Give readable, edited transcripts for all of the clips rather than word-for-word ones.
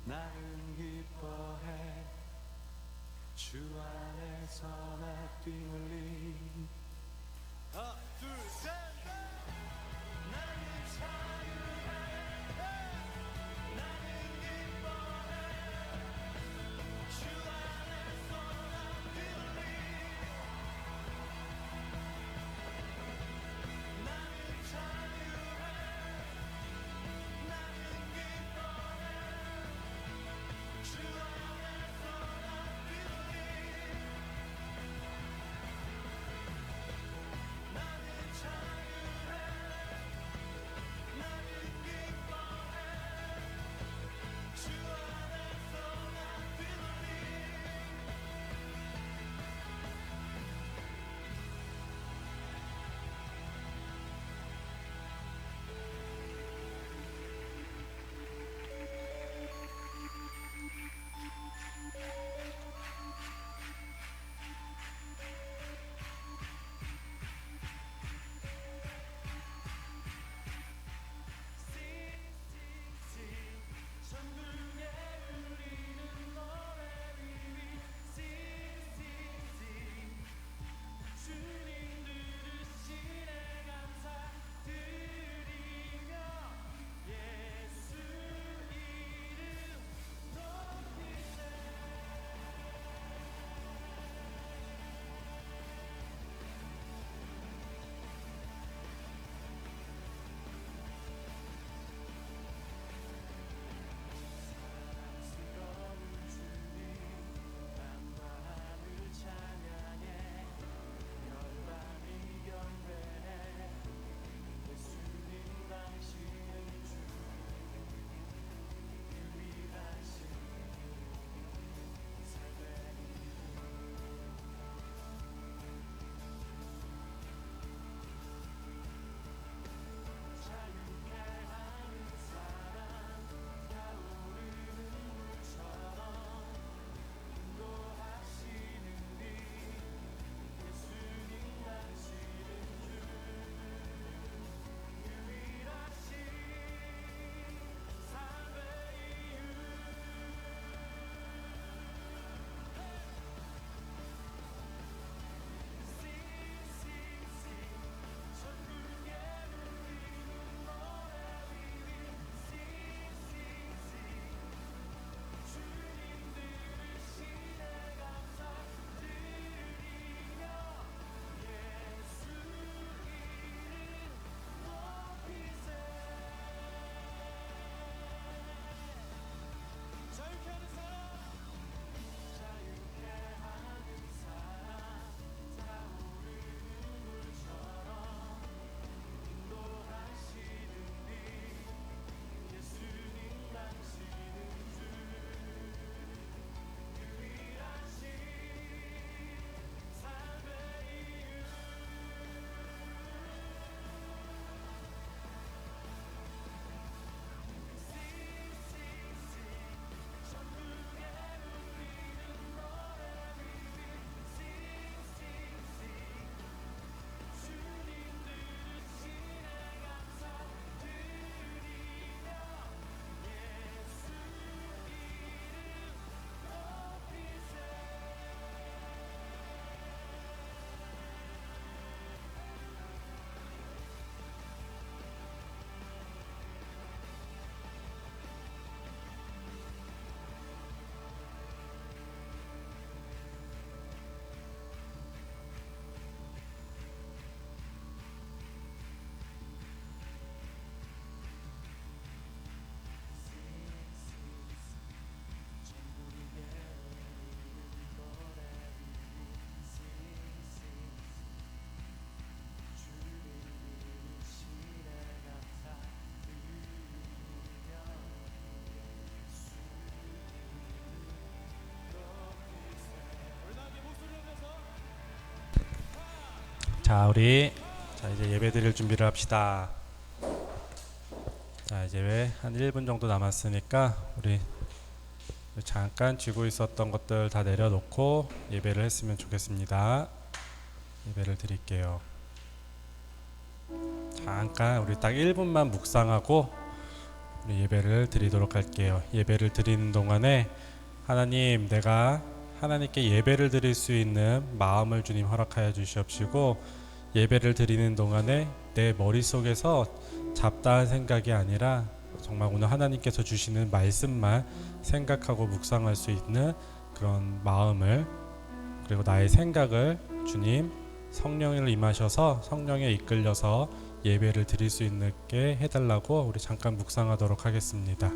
나는 기뻐해 주 안에서 나 뛰놀리. 하나 둘셋 나는 자유해 나는 기뻐해 주 안에서 나 뛰놀리. 나는 자유해 나는 기뻐해 주 안에서 나 뛰놀리. 나는 자유해 나는 기뻐해 주 안에서 나 뛰놀리. 천국에 울리는 노래 위위 주님 들으시네 감사드리며 예수 이름 높이세. 사랑스러운 주님 땅과 하늘 찬양해 열방이 경배해 예수님 당신은 주 유일하신 삶의 자유케 하는 사랑 타오르는 물처럼 인도하시는 이 예수님 당신은 주 유일하신 삶의 이유. 천국에 울리는 노래 위위 주님 들으시네 감사드리며 예수 이름 높이세. 자유케 하는 사람 자유케 하는 사람 타오르는 물처럼 인도하시는 이 예수님 당신은 주 유일하신 삶의 이유. 천국에 울리는 노래 위위 주님 들으시네 감사드리며 예수 이름 높이세. 천국에 울리는 노래 위위 주님 들으시네 감사드리며 예수 높이세. 우리 다 함께 목소리를 내서 자 이제 예배 드릴 준비를 합시다. 자 이제 한 1분 정도 남았으니까 우리 잠깐 쥐고 있었던 것들 다 내려놓고 예배를 했으면 좋겠습니다. 예배를 드릴게요. 잠깐 우리 딱 1분만 묵상하고 우리 예배를 드리도록 할게요. 예배를 드리는 동안에 하나님, 내가 하나님께 예배를 드릴 수 있는 마음을 주님 허락하여 주시옵시고, 예배를 드리는 동안에 내 머릿속에서 잡다한 생각이 아니라 정말 오늘 하나님께서 주시는 말씀만 생각하고 묵상할 수 있는 그런 마음을, 그리고 나의 생각을 주님 성령을 임하셔서 성령에 이끌려서 예배를 드릴 수 있게 해달라고 우리 잠깐 묵상하도록 하겠습니다.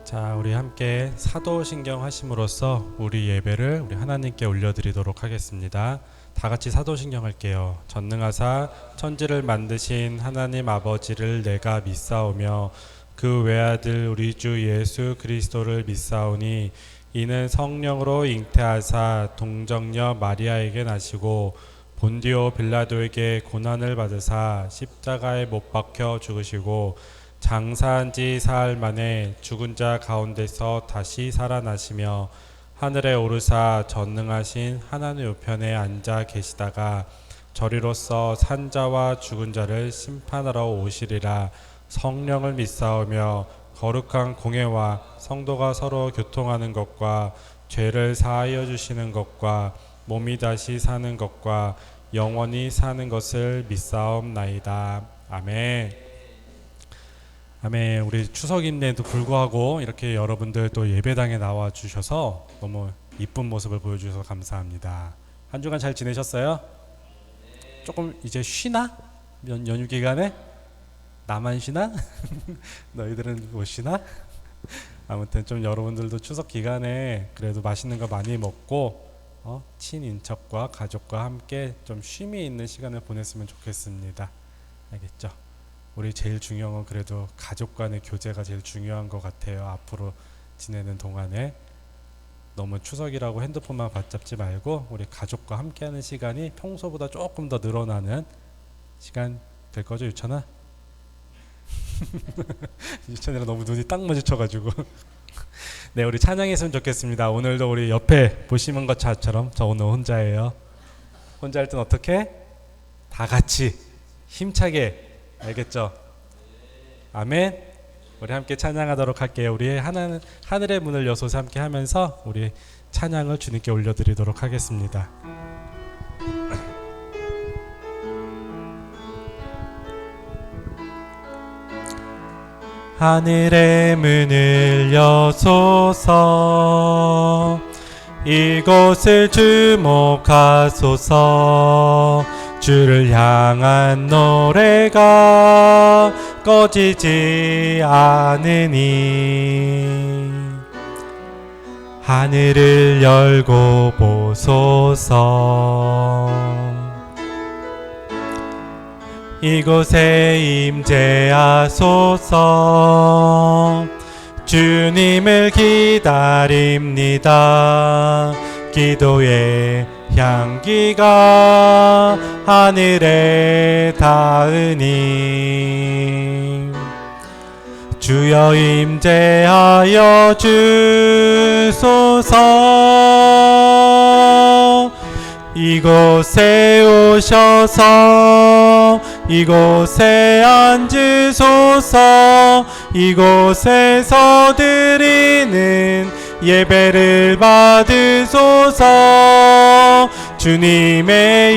자, 우리 함께 사도신경 하심으로써 우리 예배를 우리 하나님께 올려드리도록 하겠습니다. 다 같이 사도신경 할게요. 전능하사 천지를 만드신 하나님 아버지를 내가 믿사오며 그 외아들 우리 주 예수 그리스도를 믿사오니 이는 성령으로 잉태하사 동정녀 마리아에게 나시고 본디오 빌라도에게 고난을 받으사 십자가에 못 박혀 죽으시고 장사한 지 사흘 만에 죽은 자 가운데서 다시 살아나시며 하늘에 오르사 전능하신 하나님 우편에 앉아 계시다가 저리로서 산 자와 죽은 자를 심판하러 오시리라. 성령을 믿사오며 거룩한 공회와 성도가 서로 교통하는 것과 죄를 사하여 주시는 것과 몸이 다시 사는 것과 영원히 사는 것을 믿사옵나이다. 아멘. 아멘. 우리 추석인데도 불구하고 이렇게 여러분들 또 예배당에 나와 주셔서 너무 이쁜 모습을 보여주셔서 감사합니다. 한 주간 잘 지내셨어요? 조금 이제 쉬나? 연휴 기간에? 나만 쉬나? 너희들은 못 쉬나? 아무튼 좀 여러분들도 추석 기간에 그래도 맛있는 거 많이 먹고 친인척과 가족과 함께 좀 쉼이 있는 시간을 보냈으면 좋겠습니다. 알겠죠? 우리 제일 중요한 건 그래도 가족 간의 교제가 제일 중요한 것 같아요. 앞으로 지내는 동안에 너무 추석이라고 핸드폰만 받잡지 말고 우리 가족과 함께하는 시간이 평소보다 조금 더 늘어나는 시간 될 거죠, 유천아? 유천이랑 너무 눈이 딱 마주쳐가지고 네, 우리 찬양했으면 좋겠습니다. 오늘도 우리 옆에 보시는 것처럼 저 오늘 혼자예요. 혼자 할 땐 어떻게? 다 같이 힘차게, 알겠죠? 아멘. 우리 함께 찬양하도록 할게요. 우리 하늘의 문을 여소서 함께 하면서 우리 찬양을 주님께 올려드리도록 하겠습니다. 하늘의 문을 여소서 이곳을 주목하소서 주를 향한 노래가 꺼지지 않으니 하늘을 열고 보소서 이곳에 임재하소서 주님을 기다립니다. 기도의 향기가 하늘에 닿으니 주여 임재하여 주소서 이곳에 오셔서 이곳에 앉으소서 이곳에서 드리는 예배를 받으소서 주님의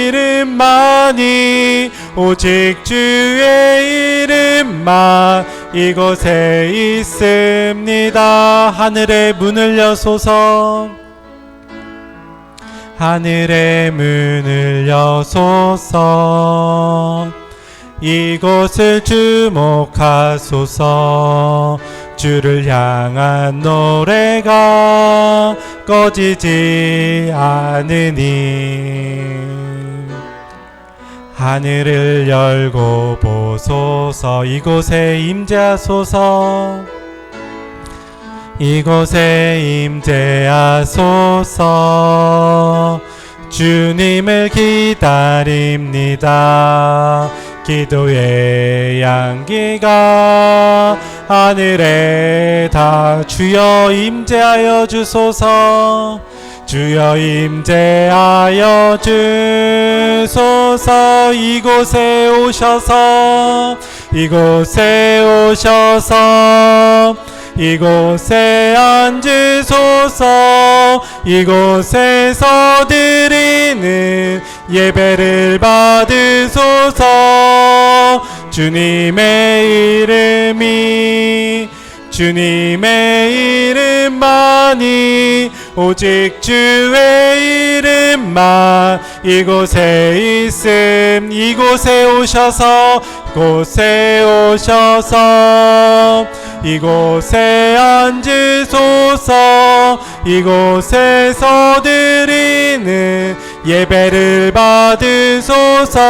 이름만이 오직 주의 이름만 이곳에 있습니다. 하늘의 문을 여소서. 하늘의 문을 여소서. 이곳을 주목하소서. 주를 향한 노래가 꺼지지 않으니 하늘을 열고 보소서. 이곳에 임재하소서. 이곳에 임재하소서. 주님을 기다립니다. 기도의 향기가 하늘에 다 주여 임재하여 주소서. 주여 임재하여 주소서. 이곳에 오셔서 이곳에 오셔서 이곳에 앉으소서. 이곳에서 드리는 예배를 받으소서. 주님의 이름만이 오직 주의 이름만 이곳에 있음. 이곳에 오셔서 이곳에 앉으소서. 이곳에서 드리는 예배를 받으소서.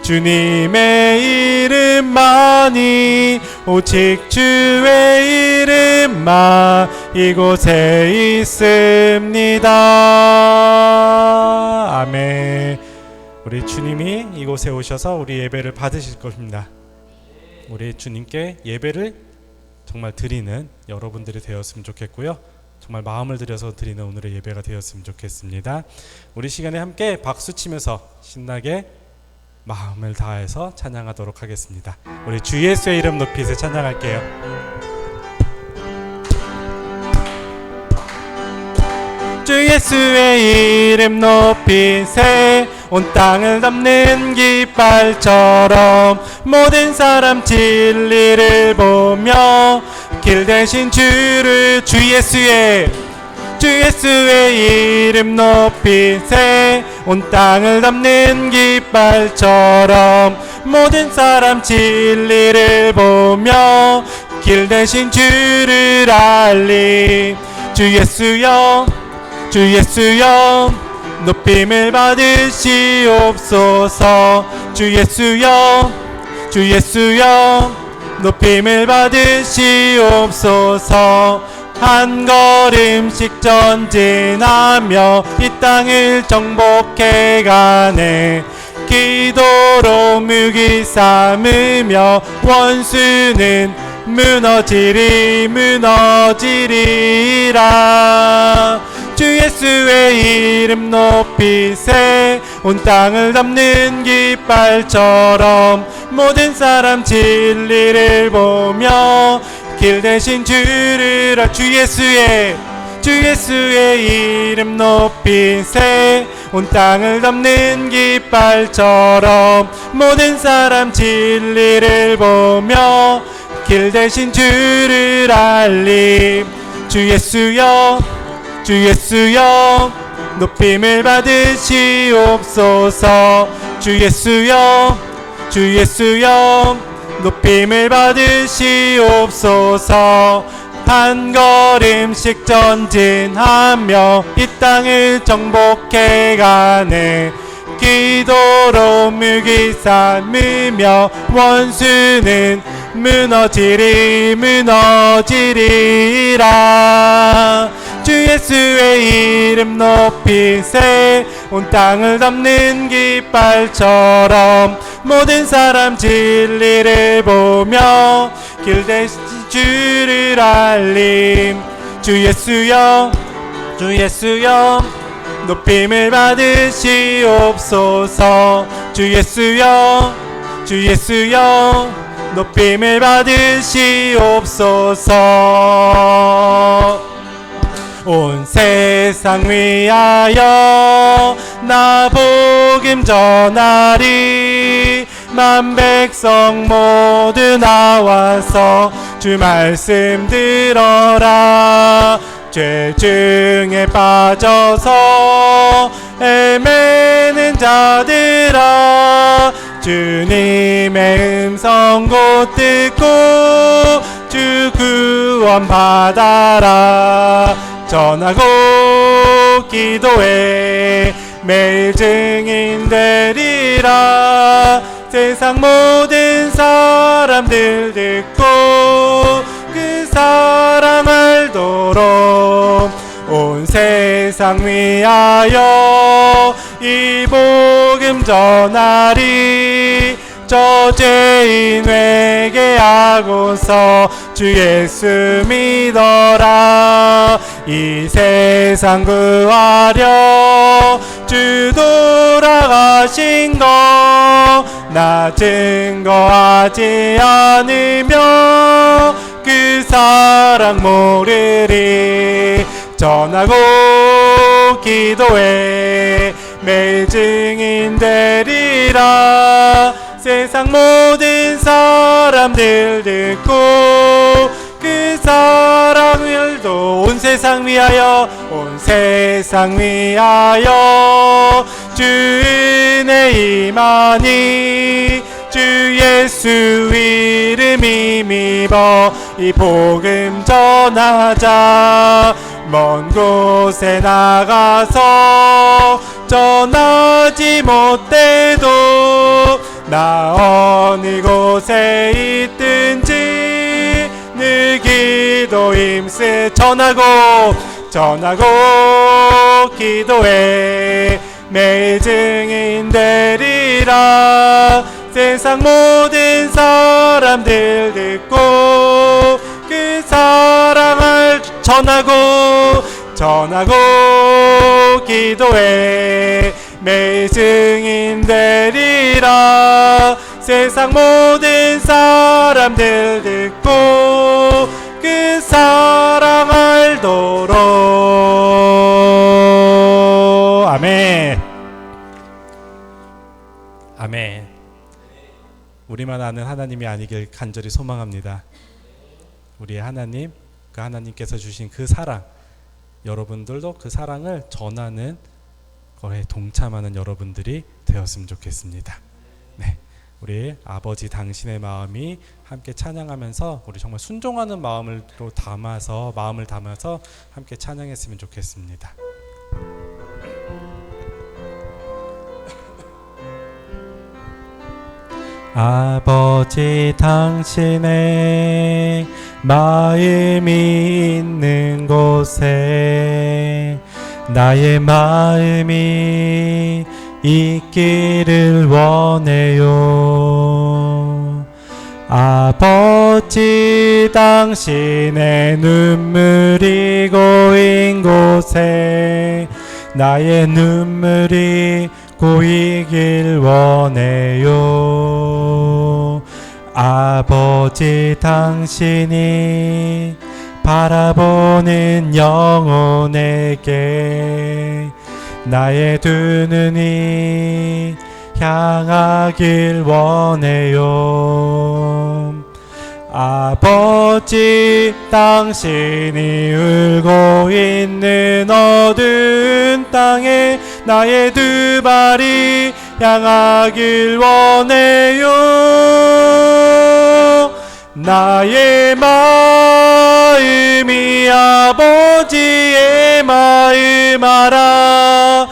주님의 이름만이 오직 주의 이름만 이곳에 있습니다. 아멘. 우리 주님이 이곳에 오셔서 우리 예배를 받으실 것입니다. 우리 주님께 예배를 정말 드리는 여러분들이 되었으면 좋겠고요. 정말 마음을 들여서 드리는 오늘의 예배가 되었으면 좋겠습니다. 우리 시간에 함께 박수치면서 신나게 마음을 다해서 찬양하도록 하겠습니다. 우리 주 예수의 이름 높이서 찬양할게요. 주 예수의 이름 높이세. 온 땅을 덮는 깃발처럼 모든 사람 진리를 보며 길 대신 주를 주 예수의 이름 높이세. 온 땅을 덮는 깃발처럼 모든 사람 진리를 보며 길 대신 주를 알리. 주 예수여 높임을 받으시옵소서. 주 예수여 높임을 받으시옵소서. 한 걸음씩 전진하며 이 땅을 정복해가네. 기도로 무기 삼으며 원수는 무너지리라. 주 예수의 이름 높이세. 온 땅을 덮는 깃발처럼 모든 사람 진리를 보며 길 대신 주를 주 예수의 이름 높이세. 온 땅을 덮는 깃발처럼 모든 사람 진리를 보며 길 대신 주를 알림. 주 예수여 높임을 받으시옵소서. 주 예수여 높임을 받으시옵소서. 한 걸음씩 전진하며 이 땅을 정복해가네. 기도로 무기 삼으며 원수는 무너지리라. 주 예수의 이름 높이세. 온 땅을 덮는 깃발처럼 모든 사람 진리를 보며 길 대신 주를 알림. 주 예수여 높임을 받으시옵소서. 주 예수여 높임을 받으시옵소서. 온 세상 위하여 나 복음 전하리. 만 백성 모두 나와서 주 말씀 들어라. 죄 중에 빠져서 헤매는 자들아, 주님의 음성 곧 듣고 주 구원 받아라. 전하고 기도해 매일 증인 되리라. 세상 모든 사람들 듣고 그 사랑 알도록 온 세상 위하여 이 복음 전하리. 저 죄인 회개하고서 주 예수 믿어라. 이 세상 구하려 주 돌아가신 거 나 증거하지 않으며 그 사랑 모르리. 전하고 기도해 매일 증인 되리라. 세상 모든 사람들 듣고 그 사랑을도 온 세상 위하여 온 세상 위하여 주 은혜 임하니. 주 예수 이름 힘입어 이 복음 전하자. 먼 곳에 나가서 전하지 못해도 나 어느 곳에 있든지 늘 기도 힘쓰. 전하고 기도해 매일 증인 되리라. 세상 모든 사람들 듣고 그 사랑을 전하고 기도해 매일 증인 되리라. 세상 모든 사람들 듣고 그 사랑 알도록. 아멘. 아멘. 우리만 아는 하나님이 아니길 간절히 소망합니다. 우리의 하나님, 그 하나님께서 주신 그 사랑, 여러분들도 그 사랑을 전하는 거에 동참하는 여러분들이 되었으면 좋겠습니다. 네, 우리 아버지 당신의 마음이 함께 찬양하면서 우리 정말 순종하는 마음을 담아서 함께 찬양했으면 좋겠습니다. 아버지 당신의 마음이 있는 곳에 나의 마음이 있기를 원해요. 아버지 당신의 눈물이 고인 곳에 나의 눈물이 고이길 원해요. 아버지 당신이 바라보는 영혼에게 나의 두 눈이 향하길 원해요. 아버지 당신이 울고 있는 어두운 땅에 나의 두 발이 향하길 원해요. 나의 마음이 아버지의 마음 알아.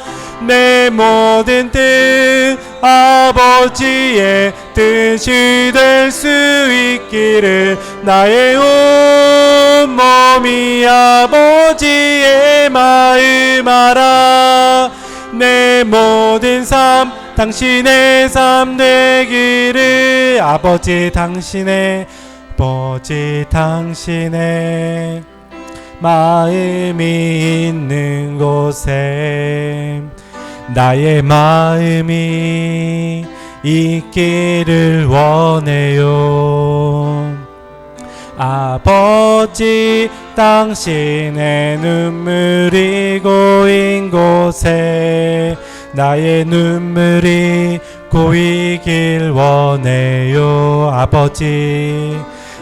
내 모든 뜻 아버지의 뜻이 될 수 있기를 나의 온 몸이 아버지의 마음 알아. 내 모든 삶 당신의 삶 되기를. 아버지 당신의 마음이 있는 곳에 나의 마음이 있기를 원해요. 아버지 당신의 눈물이 고인 곳에 나의 눈물이 고이길 원해요.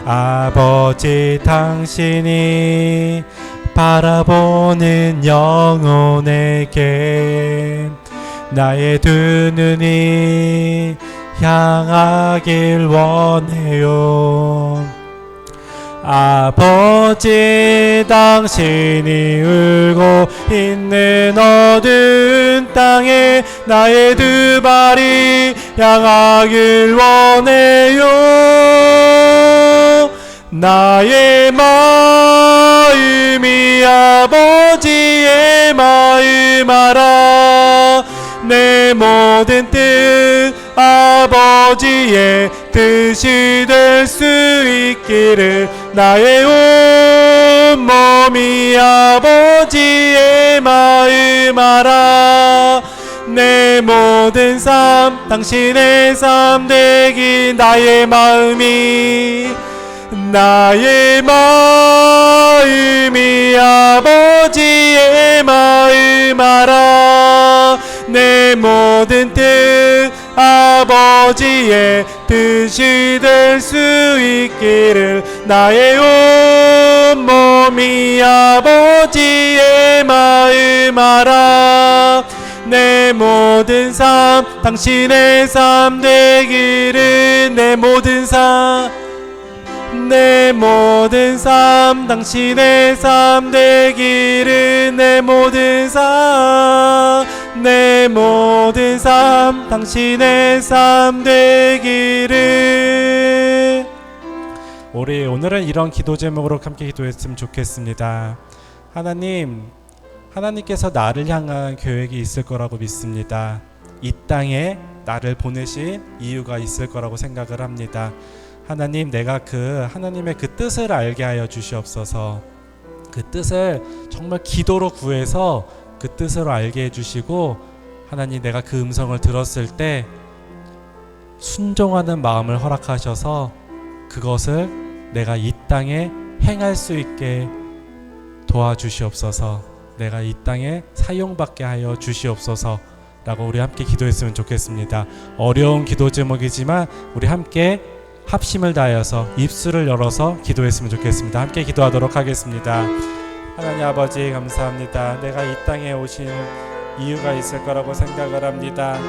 아버지 당신이 바라보는 영혼에게 나의 두 눈이 향하길 원해요. 아버지 당신이 울고 있는 어두운 땅에 나의 두 발이 향하길 원해요. 나의 마음이 아버지의 마음 알아. 내 모든 뜻 아버지의 뜻이 될 수 있기를. 나의 온 몸이 아버지의 마음 알아. 내 모든 삶 당신의 삶 되기. 나의 마음이 아버지의 마음 알아. 내 모든 뜻 아버지의 뜻이 될 수 있기를. 나의 온 몸이 아버지의 마음 알아. 내 모든 삶 당신의 삶 되기를. 내 모든 삶 당신의 삶 되기를. 내 모든 삶 당신의 삶 되기를. 오늘은 이런 기도 제목으로 함께 기도했으면 좋겠습니다. 하나님께서 나를 향한 계획이 있을 거라고 믿습니다. 이 땅에 나를 보내신 이유가 있을 거라고 생각을 합니다. 하나님, 내가 하나님의 그 뜻을 알게 하여 주시옵소서. 그 뜻을 정말 기도로 구해서 그 뜻으로 알게 해주시고, 하나님, 내가 그 음성을 들었을 때 순종하는 마음을 허락하셔서 그것을 내가 이 땅에 행할 수 있게 도와주시옵소서. 내가 이 땅에 사용받게 하여 주시옵소서 라고 우리 함께 기도했으면 좋겠습니다. 어려운 기도 제목이지만 우리 함께 합심을 다하여서 입술을 열어서 기도했으면 좋겠습니다. 함께 기도하도록 하겠습니다. 하나님 아버지, 감사합니다. 내가 이 땅에 오신 이유가 있을 거라고 생각을 합니다.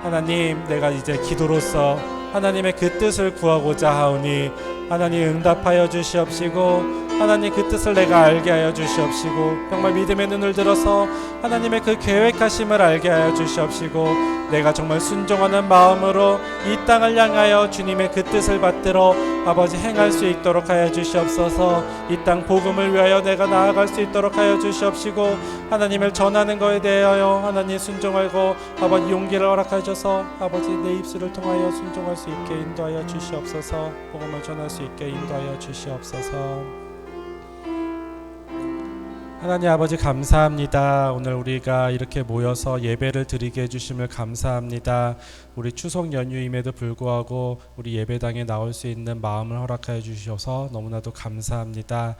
하나님, 내가 이제 기도로서 하나님의 그 뜻을 구하고자 하오니 하나님 응답하여 주시옵시고, 하나님 그 뜻을 내가 알게 하여 주시옵시고, 정말 믿음의 눈을 들어서 하나님의 그 계획하심을 알게 하여 주시옵시고, 내가 정말 순종하는 마음으로 이 땅을 향하여 주님의 그 뜻을 받들어 아버지 행할 수 있도록 하여 주시옵소서. 이 땅 복음을 위하여 내가 나아갈 수 있도록 하여 주시옵시고, 하나님을 전하는 것에 대하여 하나님 순종하고 아버지 용기를 허락하셔서 아버지 내 입술을 통하여 순종할 수 있게 인도하여 주시옵소서. 복음을 전할 수 있게 인도하여 주시옵소서. 하나님 아버지, 감사합니다. 오늘 우리가 이렇게 모여서 예배를 드리게 해주심을 감사합니다. 우리 추석 연휴임에도 불구하고 우리 예배당에 나올 수 있는 마음을 허락하여 주셔서 너무나도 감사합니다.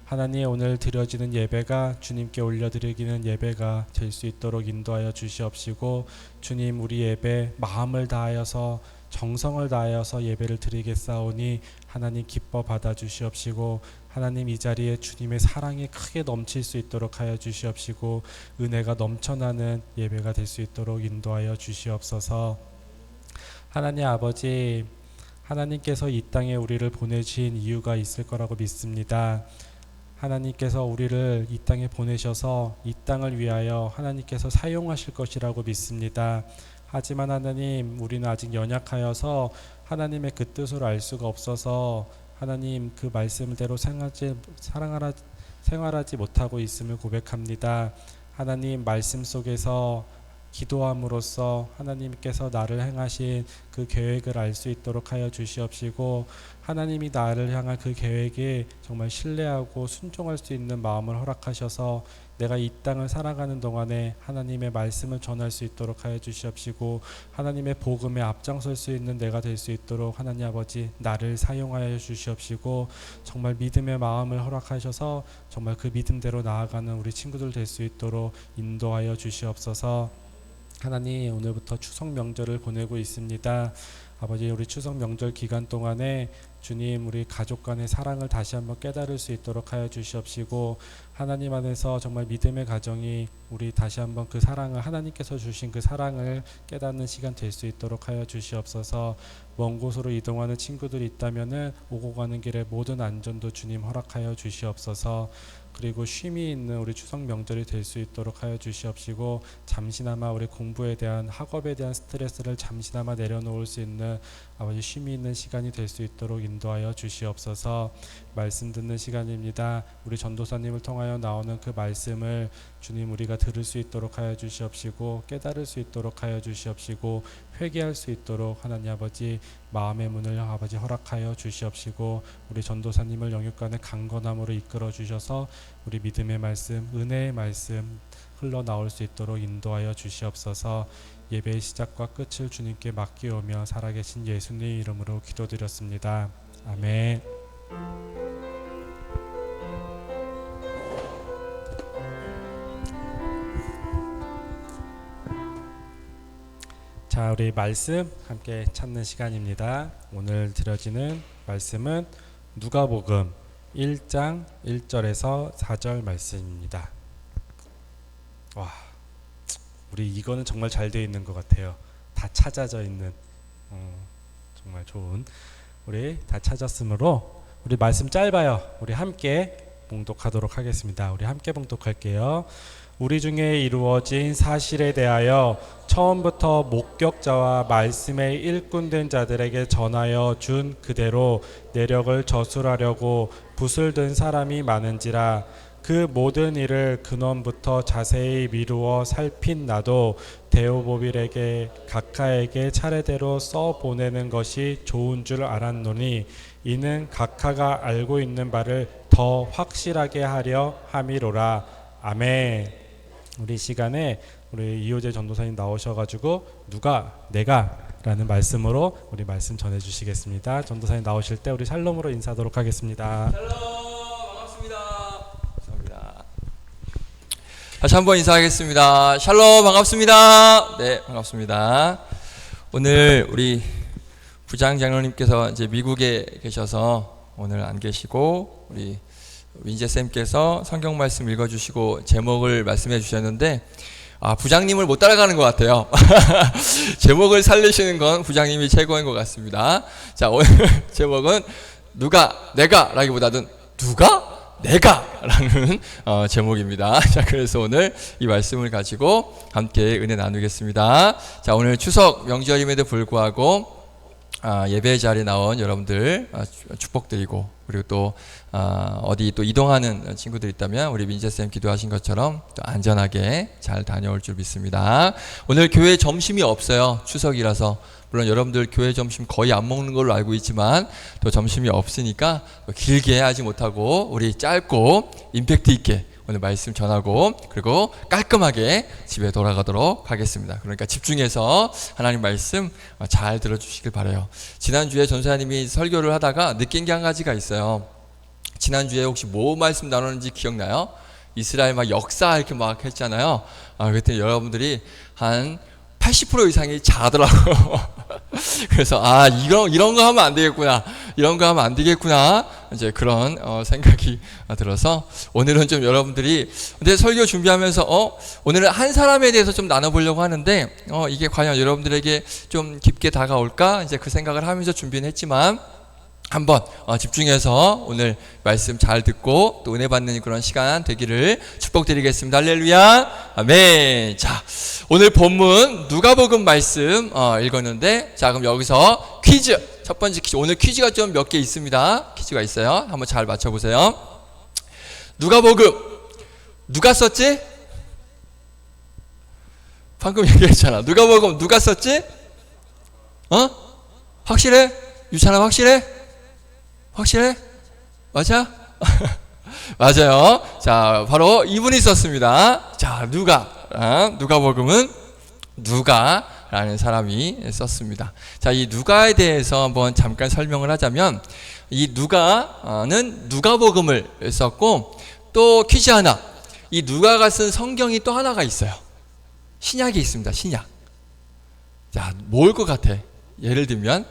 하나님, 오늘 드려지는 예배가 주님께 올려드리기는 예배가 될 수 있도록 인도하여 주시옵시고, 주님, 우리 예배 마음을 다하여서 정성을 다하여서 예배를 드리겠사오니 하나님 기뻐 받아 주시옵시고, 하나님 이 자리에 주님의 사랑이 크게 넘칠 수 있도록 하여 주시옵시고, 은혜가 넘쳐나는 예배가 될 수 있도록 인도하여 주시옵소서. 하나님 아버지, 하나님께서 이 땅에 우리를 보내신 이유가 있을 거라고 믿습니다. 하나님께서 우리를 이 땅에 보내셔서 이 땅을 위하여 하나님께서 사용하실 것이라고 믿습니다. 하지만 하나님, 우리는 아직 연약하여서 하나님의 그 뜻을 알 수가 없어서 하나님 그 말씀대로 생활하지 못하고 있음을 고백합니다. 하나님, 말씀 속에서 기도함으로써 하나님께서 나를 행하신 그 계획을 알 수 있도록 하여 주시옵시고, 하나님이 나를 향한 그 계획에 정말 신뢰하고 순종할 수 있는 마음을 허락하셔서 내가 이 땅을 살아가는 동안에 하나님의 말씀을 전할 수 있도록 하여 주시옵시고, 하나님의 복음에 앞장설 수 있는 내가 될 수 있도록 하나님 아버지 나를 사용하여 주시옵시고, 정말 믿음의 마음을 허락하셔서 정말 그 믿음대로 나아가는 우리 친구들 될 수 있도록 인도하여 주시옵소서. 하나님, 오늘부터 추석 명절을 보내고 있습니다. 아버지, 우리 추석 명절 기간 동안에 주님, 우리 가족 간의 사랑을 다시 한번 깨달을 수 있도록 하여 주시옵시고, 하나님 안에서 정말 믿음의 가정이 우리 다시 한번 그 사랑을, 하나님께서 주신 그 사랑을 깨닫는 시간 될 수 있도록 하여 주시옵소서. 먼 곳으로 이동하는 친구들이 있다면은 오고 가는 길에 모든 안전도 주님 허락하여 주시옵소서. 그리고 쉼이 있는 우리 추석 명절이 될 수 있도록 하여 주시옵시고, 잠시나마 우리 공부에 대한, 학업에 대한 스트레스를 잠시나마 내려놓을 수 있는 아버지 쉼이 있는 시간이 될 수 있도록 인도하여 주시옵소서. 말씀 듣는 시간입니다. 우리 전도사님을 통하여 나오는 그 말씀을 주님, 우리가 들을 수 있도록 하여 주시옵시고, 깨달을 수 있도록 하여 주시옵시고, 회개할 수 있도록 하나님 아버지 마음의 문을 아버지 허락하여 주시옵시고, 우리 전도사님을 영육간의 강건함으로 이끌어 주셔서 우리 믿음의 말씀, 은혜의 말씀 흘러나올 수 있도록 인도하여 주시옵소서. 예배의 시작과 끝을 주님께 맡기오며 살아계신 예수님의 이름으로 기도드렸습니다. 아멘. 자, 우리 말씀 함께 찾는 시간입니다. 오늘 드려지는 말씀은 누가복음 1장 1절에서 4절 말씀입니다. 와, 우리 이거는 정말 잘 되어 있는 것 같아요. 다 찾아져 있는 정말 좋은, 우리 다 찾았으므로 우리 말씀 짧아요. 우리 함께 봉독하도록 하겠습니다. 우리 함께 봉독할게요. 우리 중에 이루어진 사실에 대하여 처음부터 목격자와 말씀의 일꾼된 자들에게 전하여 준 그대로 내력을 저술하려고 붓을 든 사람이 많은지라. 그 모든 일을 근원부터 자세히 미루어 살핀 나도 데오보빌에게 각하에게 차례대로 써보내는 것이 좋은 줄 알았노니, 이는 각하가 알고 있는 바를 더 확실하게 하려 함이로라. 아멘. 우리 시간에 우리 이호재 전도사님 나오셔가지고 누가 내가 라는 말씀으로 우리 말씀 전해주시겠습니다. 전도사님 나오실 때 우리 샬롬으로 인사하도록 하겠습니다. 샬롬, 반갑습니다. 감사합니다. 다시 한번 인사하겠습니다. 샬롬, 반갑습니다. 네, 반갑습니다. 오늘 우리 부장 장로님께서 이제 미국에 계셔서 오늘 안 계시고, 우리 윈제 쌤께서 성경 말씀 읽어주시고 제목을 말씀해 주셨는데, 부장님을 못 따라가는 것 같아요. 제목을 살리시는 건 부장님이 최고인 것 같습니다. 자, 오늘 제목은 누가 내가 라기보다는 누가 내가 라는 제목입니다. 자, 그래서 오늘 이 말씀을 가지고 함께 은혜 나누겠습니다. 자, 오늘 추석 명절임에도 불구하고 예배 자리에 나온 여러분들 축복드리고, 그리고 또 어디 또 이동하는 친구들 있다면 우리 민재쌤 기도하신 것처럼 또 안전하게 잘 다녀올 줄 믿습니다. 오늘 교회 점심이 없어요. 추석이라서. 물론 여러분들 교회 점심 거의 안 먹는 걸로 알고 있지만 또 점심이 없으니까 길게 하지 못하고 우리 짧고 임팩트 있게 오늘 말씀 전하고, 그리고 깔끔하게 집에 돌아가도록 하겠습니다. 그러니까 집중해서 하나님 말씀 잘 들어주시길 바라요. 지난주에 전사님이 설교를 하다가 느낀 게 한 가지가 있어요. 지난주에 혹시 뭐 말씀 나눴는지 기억나요? 이스라엘 막 역사 이렇게 막 했잖아요. 그때 여러분들이 한 80% 이상이 자더라고요. 그래서 이런 거 하면 안 되겠구나, 이런 거 하면 안 되겠구나, 이제 그런 생각이 들어서 오늘은 좀 여러분들이, 근데 설교 준비하면서 오늘은 한 사람에 대해서 좀 나눠보려고 하는데 이게 과연 여러분들에게 좀 깊게 다가올까, 이제 그 생각을 하면서 준비는 했지만 한번 집중해서 오늘 말씀 잘 듣고 또 은혜 받는 그런 시간 되기를 축복드리겠습니다. 할렐루야, 아멘. 자, 오늘 본문 누가복음 말씀 읽었는데, 자, 그럼 여기서 퀴즈, 첫 번째 퀴즈. 오늘 퀴즈가 좀 몇 개 있습니다. 퀴즈가 있어요. 한번 잘 맞춰보세요. 누가복음 누가 썼지? 방금 얘기했잖아. 누가복음 누가 썼지? 확실해? 유찬아 확실해? 확실해? 맞아? 맞아요. 자, 바로 이분이 썼습니다. 자, 누가복음은 누가라는 사람이 썼습니다. 자, 이 누가에 대해서 한번 잠깐 설명을 하자면, 이 누가는 누가복음을 썼고, 또 퀴즈 하나, 이 누가가 쓴 성경이 또 하나가 있어요. 신약이 있습니다. 신약. 자, 뭘 것 같아? 예를 들면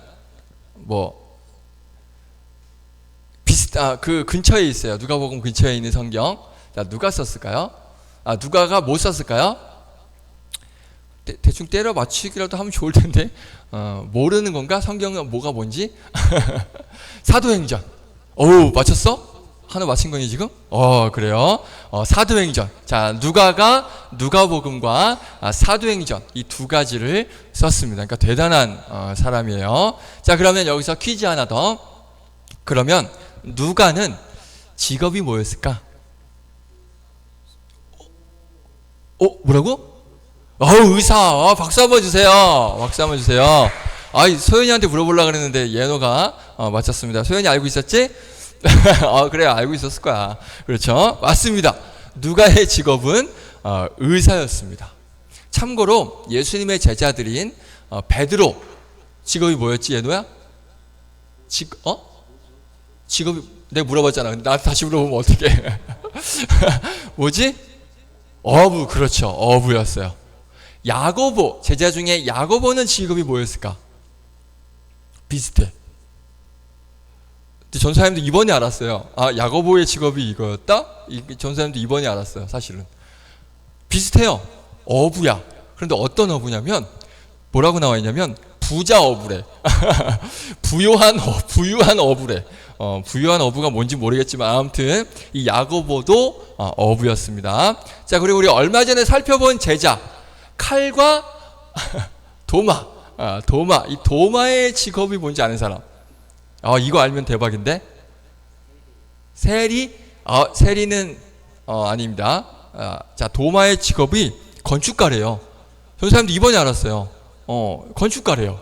그 근처에 있어요. 누가복음 근처에 있는 성경. 자, 누가 썼을까요? 누가가 뭐 썼을까요? 대충 때려 맞추기라도 하면 좋을 텐데 모르는 건가? 성경은 뭐가 뭔지? 사도행전. 어우, 맞췄어? 하나 맞힌 거니 지금? 그래요. 사도행전. 자, 누가가 누가복음과 사도행전 이 두 가지를 썼습니다. 그러니까 대단한 사람이에요. 자, 그러면 여기서 퀴즈 하나 더. 그러면 누가는 직업이 뭐였을까? 뭐라고? 의사. 박수 한번 주세요. 박수 한번 주세요. 소연이한테 물어보려고 그랬는데 예노가 맞췄습니다. 소연이 알고 있었지? 그래, 알고 있었을 거야. 그렇죠? 맞습니다. 누가의 직업은 의사였습니다. 참고로 예수님의 제자들인 베드로 직업이 뭐였지, 예노야? 직업이 내가 물어봤잖아. 나한테 다시 물어보면 어떡해? 뭐지? 어부. 그렇죠. 어부였어요. 야고보, 제자 중에 야고보는 직업이 뭐였을까? 비슷해. 전사님도 이번에 알았어요. 야고보의 직업이 이거였다? 전사님도 이번에 알았어요. 사실은 비슷해요. 어부야. 그런데 어떤 어부냐면 뭐라고 나와 있냐면 부자 어부래. 부유한 어부래. 부유한 어부가 뭔지 모르겠지만 아무튼 이 야고보도 어부였습니다. 자, 그리고 우리 얼마 전에 살펴본 제자 칼과 도마. 이 도마의 직업이 뭔지 아는 사람? 이거 알면 대박인데? 세리? 세리는 아닙니다. 자, 도마의 직업이 건축가래요. 전사님도 이번에 알았어요. 건축가래요.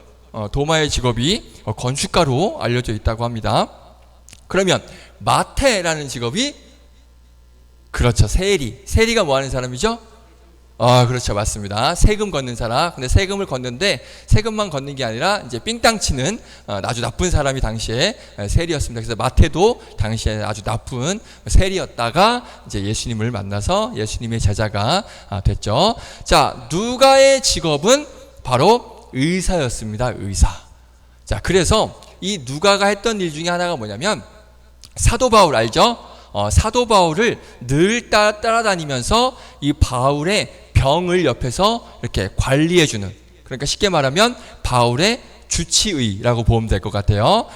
도마의 직업이 건축가로 알려져 있다고 합니다. 그러면 마태라는 직업이 그렇죠. 세리가 뭐 하는 사람이죠? 그렇죠. 맞습니다. 세금 걷는 사람. 근데 세금을 걷는데 세금만 걷는 게 아니라 이제 삥땅 치는 아주 나쁜 사람이 당시에 세리였습니다. 그래서 마태도 당시에 아주 나쁜 세리였다가 이제 예수님을 만나서 예수님의 제자가 됐죠. 자, 누가의 직업은 바로 의사였습니다. 의사. 자, 그래서 이 누가가 했던 일 중에 하나가 뭐냐면 사도 바울 알죠? 사도 바울을 늘 따라다니면서 이 바울의 병을 옆에서 이렇게 관리해주는, 그러니까 쉽게 말하면 바울의 주치의라고 보면 될 것 같아요.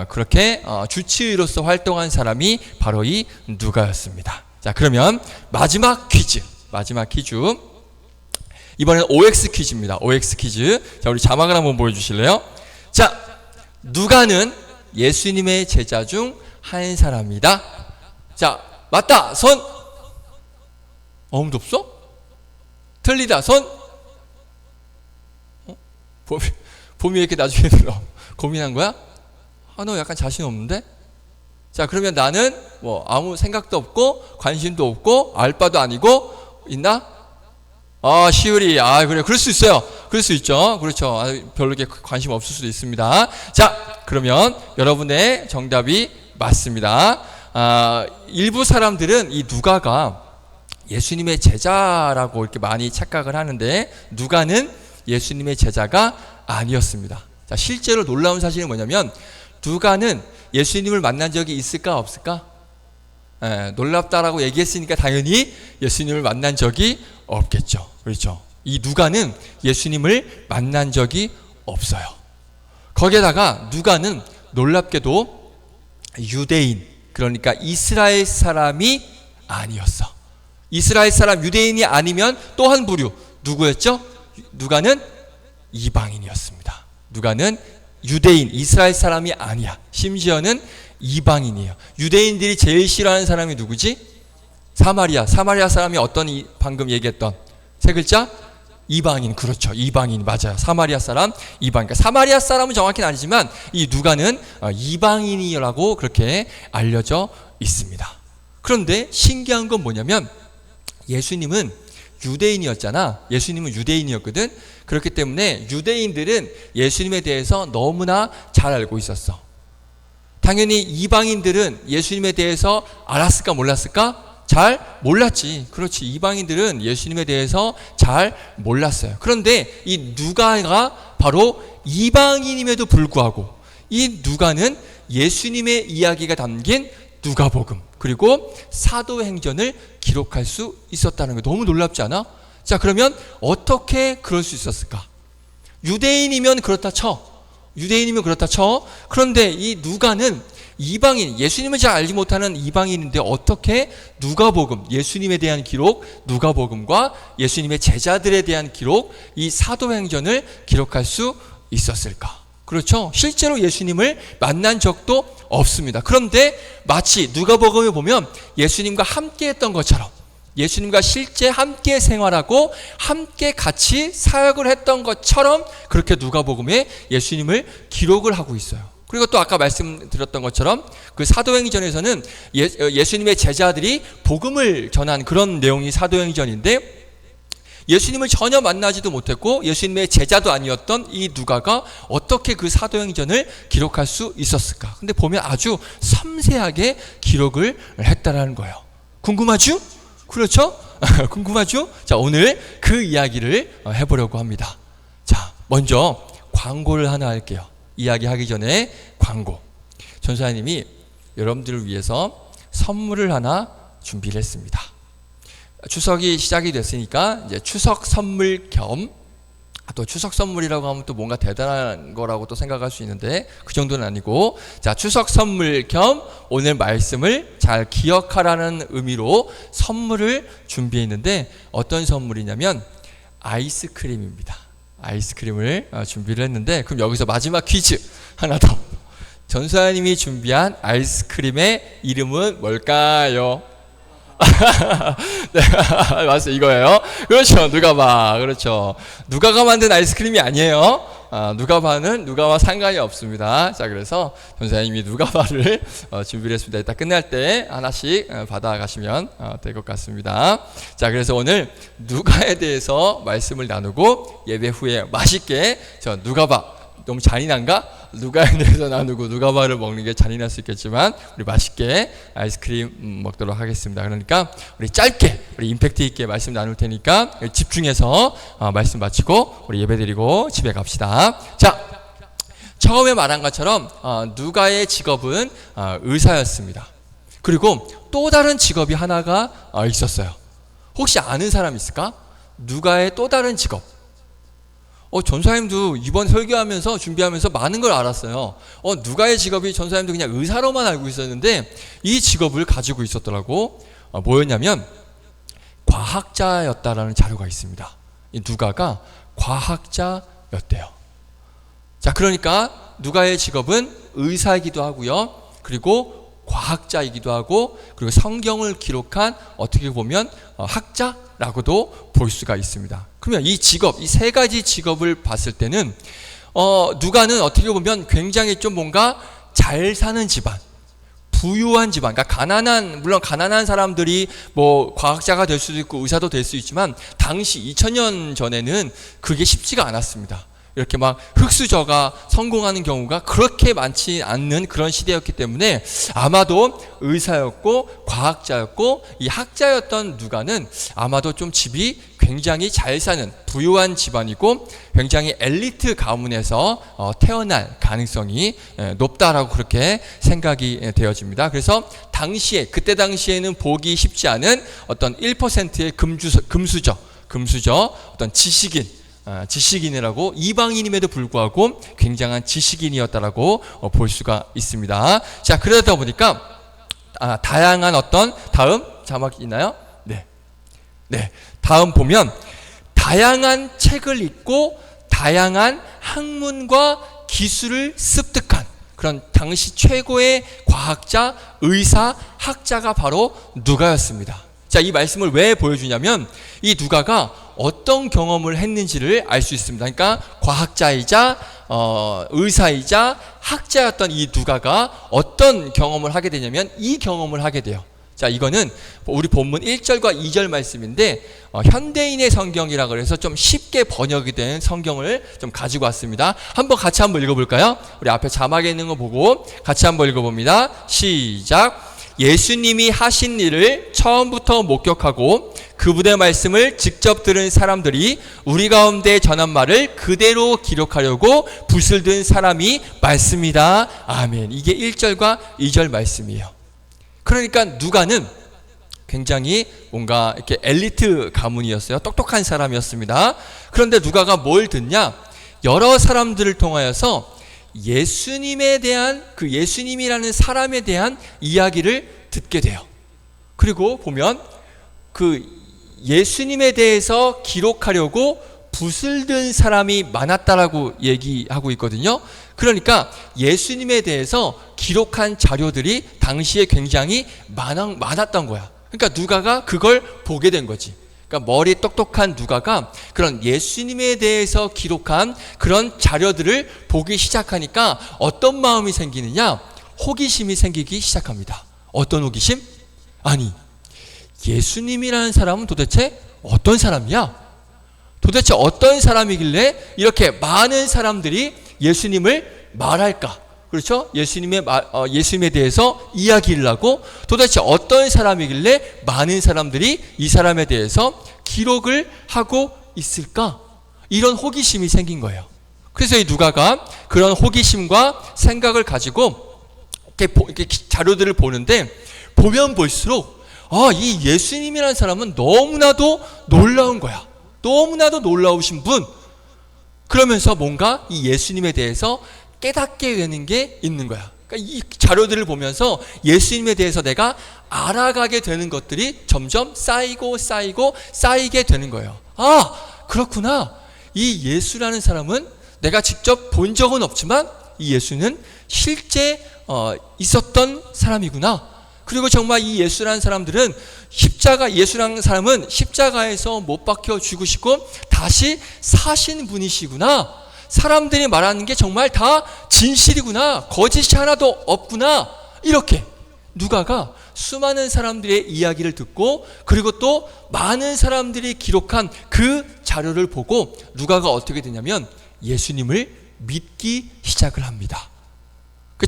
그렇게 주치의로서 활동한 사람이 바로 이 누가였습니다. 자, 그러면 마지막 퀴즈. 이번엔 OX 퀴즈입니다. OX 퀴즈. 자, 우리 자막을 한번 보여주실래요? 자, 누가는 예수님의 제자 중 한 사람이다. 자, 맞다. 손. 아무도 없어? 틀리다. 손. 봄이 왜 이렇게 나중에 들어? 고민한 거야? 너 약간 자신 없는데? 자, 그러면 나는 아무 생각도 없고 관심도 없고 알 바도 아니고 있나? 시우리. 그래. 그럴 수 있어요. 그럴 수 있죠. 그렇죠. 별로 이렇게 관심 없을 수도 있습니다. 자, 그러면 여러분의 정답이 맞습니다. 일부 사람들은 이 누가가 예수님의 제자라고 이렇게 많이 착각을 하는데 누가는 예수님의 제자가 아니었습니다. 자, 실제로 놀라운 사실은 뭐냐면 누가는 예수님을 만난 적이 있을까 없을까? 놀랍다라고 얘기했으니까 당연히 예수님을 만난 적이 없겠죠. 그렇죠. 이 누가는 예수님을 만난 적이 없어요. 거기에다가 누가는 놀랍게도 유대인, 그러니까 이스라엘 사람이 아니었어. 이스라엘 사람 유대인이 아니면 또 한 부류 누구였죠? 누가는 이방인이었습니다. 누가는 유대인, 이스라엘 사람이 아니야. 심지어는 이방인이에요. 유대인들이 제일 싫어하는 사람이 누구지? 사마리아 사람이 어떤 방금 얘기했던 세 글자? 이방인. 그렇죠. 이방인 맞아요. 사마리아 사람, 이방인. 그러니까 사마리아 사람은 정확히는 아니지만 이 누가는 이방인이라고 그렇게 알려져 있습니다. 그런데 신기한 건 뭐냐면 예수님은 유대인이었잖아. 예수님은 유대인이었거든. 그렇기 때문에 유대인들은 예수님에 대해서 너무나 잘 알고 있었어. 당연히 이방인들은 예수님에 대해서 알았을까 몰랐을까? 잘 몰랐지. 그렇지. 이방인들은 예수님에 대해서 잘 몰랐어요. 그런데 이 누가가 바로 이방인임에도 불구하고 이 누가는 예수님의 이야기가 담긴 누가복음 그리고 사도행전을 기록할 수 있었다는 게 너무 놀랍지 않아? 자, 그러면 어떻게 그럴 수 있었을까? 유대인이면 그렇다 쳐. 그런데 이 누가는 이방인, 예수님을 잘 알지 못하는 이방인인데 어떻게 누가복음, 예수님에 대한 기록, 누가복음과 예수님의 제자들에 대한 기록, 이 사도행전을 기록할 수 있었을까? 그렇죠? 실제로 예수님을 만난 적도 없습니다. 그런데 마치 누가복음에 보면 예수님과 함께 했던 것처럼, 예수님과 실제 함께 생활하고 함께 같이 사역을 했던 것처럼 그렇게 누가복음에 예수님을 기록을 하고 있어요. 그리고 또 아까 말씀드렸던 것처럼 그 사도행전에서는 예수님의 제자들이 복음을 전한 그런 내용이 사도행전인데, 예수님을 전혀 만나지도 못했고 예수님의 제자도 아니었던 이 누가가 어떻게 그 사도행전을 기록할 수 있었을까? 근데 보면 아주 섬세하게 기록을 했다라는 거예요. 궁금하죠? 그렇죠? 궁금하죠? 자, 오늘 그 이야기를 해보려고 합니다. 자, 먼저 광고를 하나 할게요. 이야기하기 전에 광고. 전사님이 여러분들을 위해서 선물을 하나 준비를 했습니다. 추석이 시작이 됐으니까 이제 추석 선물 겸, 또 추석 선물이라고 하면 또 뭔가 대단한 거라고 또 생각할 수 있는데 그 정도는 아니고, 자, 추석 선물 겸 오늘 말씀을 잘 기억하라는 의미로 선물을 준비했는데 어떤 선물이냐면 아이스크림입니다. 아이스크림을 준비를 했는데, 그럼 여기서 마지막 퀴즈 하나 더. 전사님이 준비한 아이스크림의 이름은 뭘까요? 네, 맞아요. 이거예요. 그렇죠. 누가바. 그렇죠. 누가가 만든 아이스크림이 아니에요. 누가바는 누가와 상관이 없습니다. 자, 그래서 전사님이 누가바를 준비를 했습니다. 이따 끝날 때 하나씩 받아가시면 될 것 같습니다. 자, 그래서 오늘 누가에 대해서 말씀을 나누고 예배 후에 맛있게 저 누가바, 너무 잔인한가? 누가에 대해서 나누고 누가바를 먹는 게 잔인할 수 있겠지만 우리 맛있게 아이스크림 먹도록 하겠습니다. 그러니까 우리 짧게, 우리 임팩트 있게 말씀 나눌 테니까 집중해서 말씀 마치고 우리 예배드리고 집에 갑시다. 자, 처음에 말한 것처럼 누가의 직업은 의사였습니다. 그리고 또 다른 직업이 하나가 있었어요. 혹시 아는 사람 있을까? 누가의 또 다른 직업. 전사님도 이번 설교하면서 준비하면서 많은 걸 알았어요. 누가의 직업이, 전사님도 그냥 의사로만 알고 있었는데 이 직업을 가지고 있었더라고. 뭐였냐면 과학자였다라는 자료가 있습니다. 이 누가가 과학자였대요. 자, 그러니까 누가의 직업은 의사이기도 하고요, 그리고 과학자이기도 하고, 그리고 성경을 기록한 어떻게 보면 학자라고도 볼 수가 있습니다. 그러면 이 직업, 이 세 가지 직업을 봤을 때는 누가는 어떻게 보면 굉장히 좀 뭔가 잘 사는 집안, 부유한 집안, 그러니까 가난한, 물론 가난한 사람들이 뭐 과학자가 될 수도 있고 의사도 될 수 있지만 당시 2000년 전에는 그게 쉽지가 않았습니다. 이렇게 막 흑수저가 성공하는 경우가 그렇게 많지 않는 그런 시대였기 때문에 아마도 의사였고 과학자였고 이 학자였던 누가는 아마도 좀 집이 굉장히 잘 사는 부유한 집안이고 굉장히 엘리트 가문에서 태어날 가능성이 높다라고 그렇게 생각이 되어집니다. 그래서 당시에, 그때 당시에는 보기 쉽지 않은 어떤 1%의 금수저 어떤 지식인이라고, 이방인임에도 불구하고 굉장한 지식인이었다라고 볼 수가 있습니다. 자, 그러다 보니까 다양한 어떤, 다음 자막 있나요? 네. 다음 보면 다양한 책을 읽고 다양한 학문과 기술을 습득한 그런 당시 최고의 과학자, 의사, 학자가 바로 누가였습니다. 자, 이 말씀을 왜 보여주냐면 이 누가가 어떤 경험을 했는지를 알 수 있습니다. 그러니까 과학자이자 의사이자 학자였던 이 누가가 어떤 경험을 하게 되냐면 이 경험을 하게 돼요. 자, 이거는 우리 본문 1절과 2절 말씀인데 현대인의 성경이라 그래서 좀 쉽게 번역이 된 성경을 좀 가지고 왔습니다. 한번 읽어볼까요? 우리 앞에 자막에 있는 거 보고 같이 한번 읽어봅니다. 시작. 예수님이 하신 일을 처음부터 목격하고 그분의 말씀을 직접 들은 사람들이 우리 가운데 전한 말을 그대로 기록하려고 붓을 든 사람이 많습니다. 아멘. 이게 1절과 2절 말씀이에요. 그러니까 누가는 굉장히 뭔가 이렇게 엘리트 가문이었어요. 똑똑한 사람이었습니다. 그런데 누가가 뭘 듣냐? 여러 사람들을 통하여서 예수님에 대한 그 예수님이라는 사람에 대한 이야기를 듣게 돼요. 그리고 보면 그 예수님에 대해서 기록하려고 붓을 든 사람이 많았다라고 얘기하고 있거든요. 그러니까 예수님에 대해서 기록한 자료들이 당시에 굉장히 많았던 거야. 그러니까 누가가 그걸 보게 된 거지. 그러니까 머리 똑똑한 누가가 그런 예수님에 대해서 기록한 그런 자료들을 보기 시작하니까 어떤 마음이 생기느냐? 호기심이 생기기 시작합니다. 어떤 호기심? 아니, 예수님이라는 사람은 도대체 어떤 사람이야? 도대체 어떤 사람이길래 이렇게 많은 사람들이 예수님을 말할까? 그렇죠? 예수님에 대해서 이야기를 하고 도대체 어떤 사람이길래 많은 사람들이 이 사람에 대해서 기록을 하고 있을까? 이런 호기심이 생긴 거예요. 그래서 이 누가가 그런 호기심과 생각을 가지고 이렇게 자료들을 보는데 보면 볼수록 이 예수님이라는 사람은 너무나도 놀라운 거야. 너무나도 놀라우신 분. 그러면서 뭔가 이 예수님에 대해서 깨닫게 되는 게 있는 거야. 그러니까 이 자료들을 보면서 예수님에 대해서 내가 알아가게 되는 것들이 점점 쌓이게 되는 거예요. 그렇구나. 이 예수라는 사람은 내가 직접 본 적은 없지만 이 예수는 실제 있었던 사람이구나. 그리고 정말 이 예수라는 사람들은 예수라는 사람은 십자가에서 못 박혀 죽으시고 다시 사신 분이시구나. 사람들이 말하는 게 정말 다 진실이구나. 거짓이 하나도 없구나. 이렇게 누가가 수많은 사람들의 이야기를 듣고 그리고 또 많은 사람들이 기록한 그 자료를 보고 누가가 어떻게 되냐면 예수님을 믿기 시작을 합니다.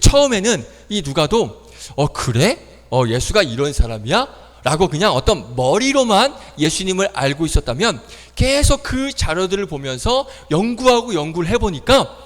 처음에는 이 누가도 그래? 예수가 이런 사람이야? 라고 그냥 어떤 머리로만 예수님을 알고 있었다면 계속 그 자료들을 보면서 연구를 해보니까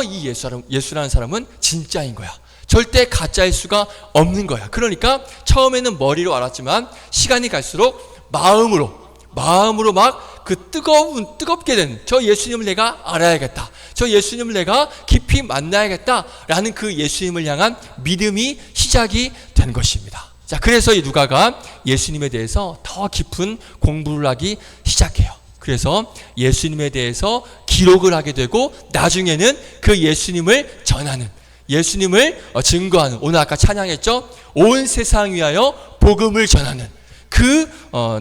이 예수라는 사람은 진짜인 거야. 절대 가짜일 수가 없는 거야. 그러니까 처음에는 머리로 알았지만 시간이 갈수록 마음으로 막 그 뜨겁게 된 저 예수님을 내가 알아야겠다. 저 예수님을 내가 깊이 만나야겠다. 라는 그 예수님을 향한 믿음이 시작이 된 것입니다. 자, 그래서 이 누가가 예수님에 대해서 더 깊은 공부를 하기 시작해요. 그래서 예수님에 대해서 기록을 하게 되고 나중에는 그 예수님을 전하는, 예수님을 증거하는, 오늘 아까 찬양했죠? 온 세상 위하여 복음을 전하는 그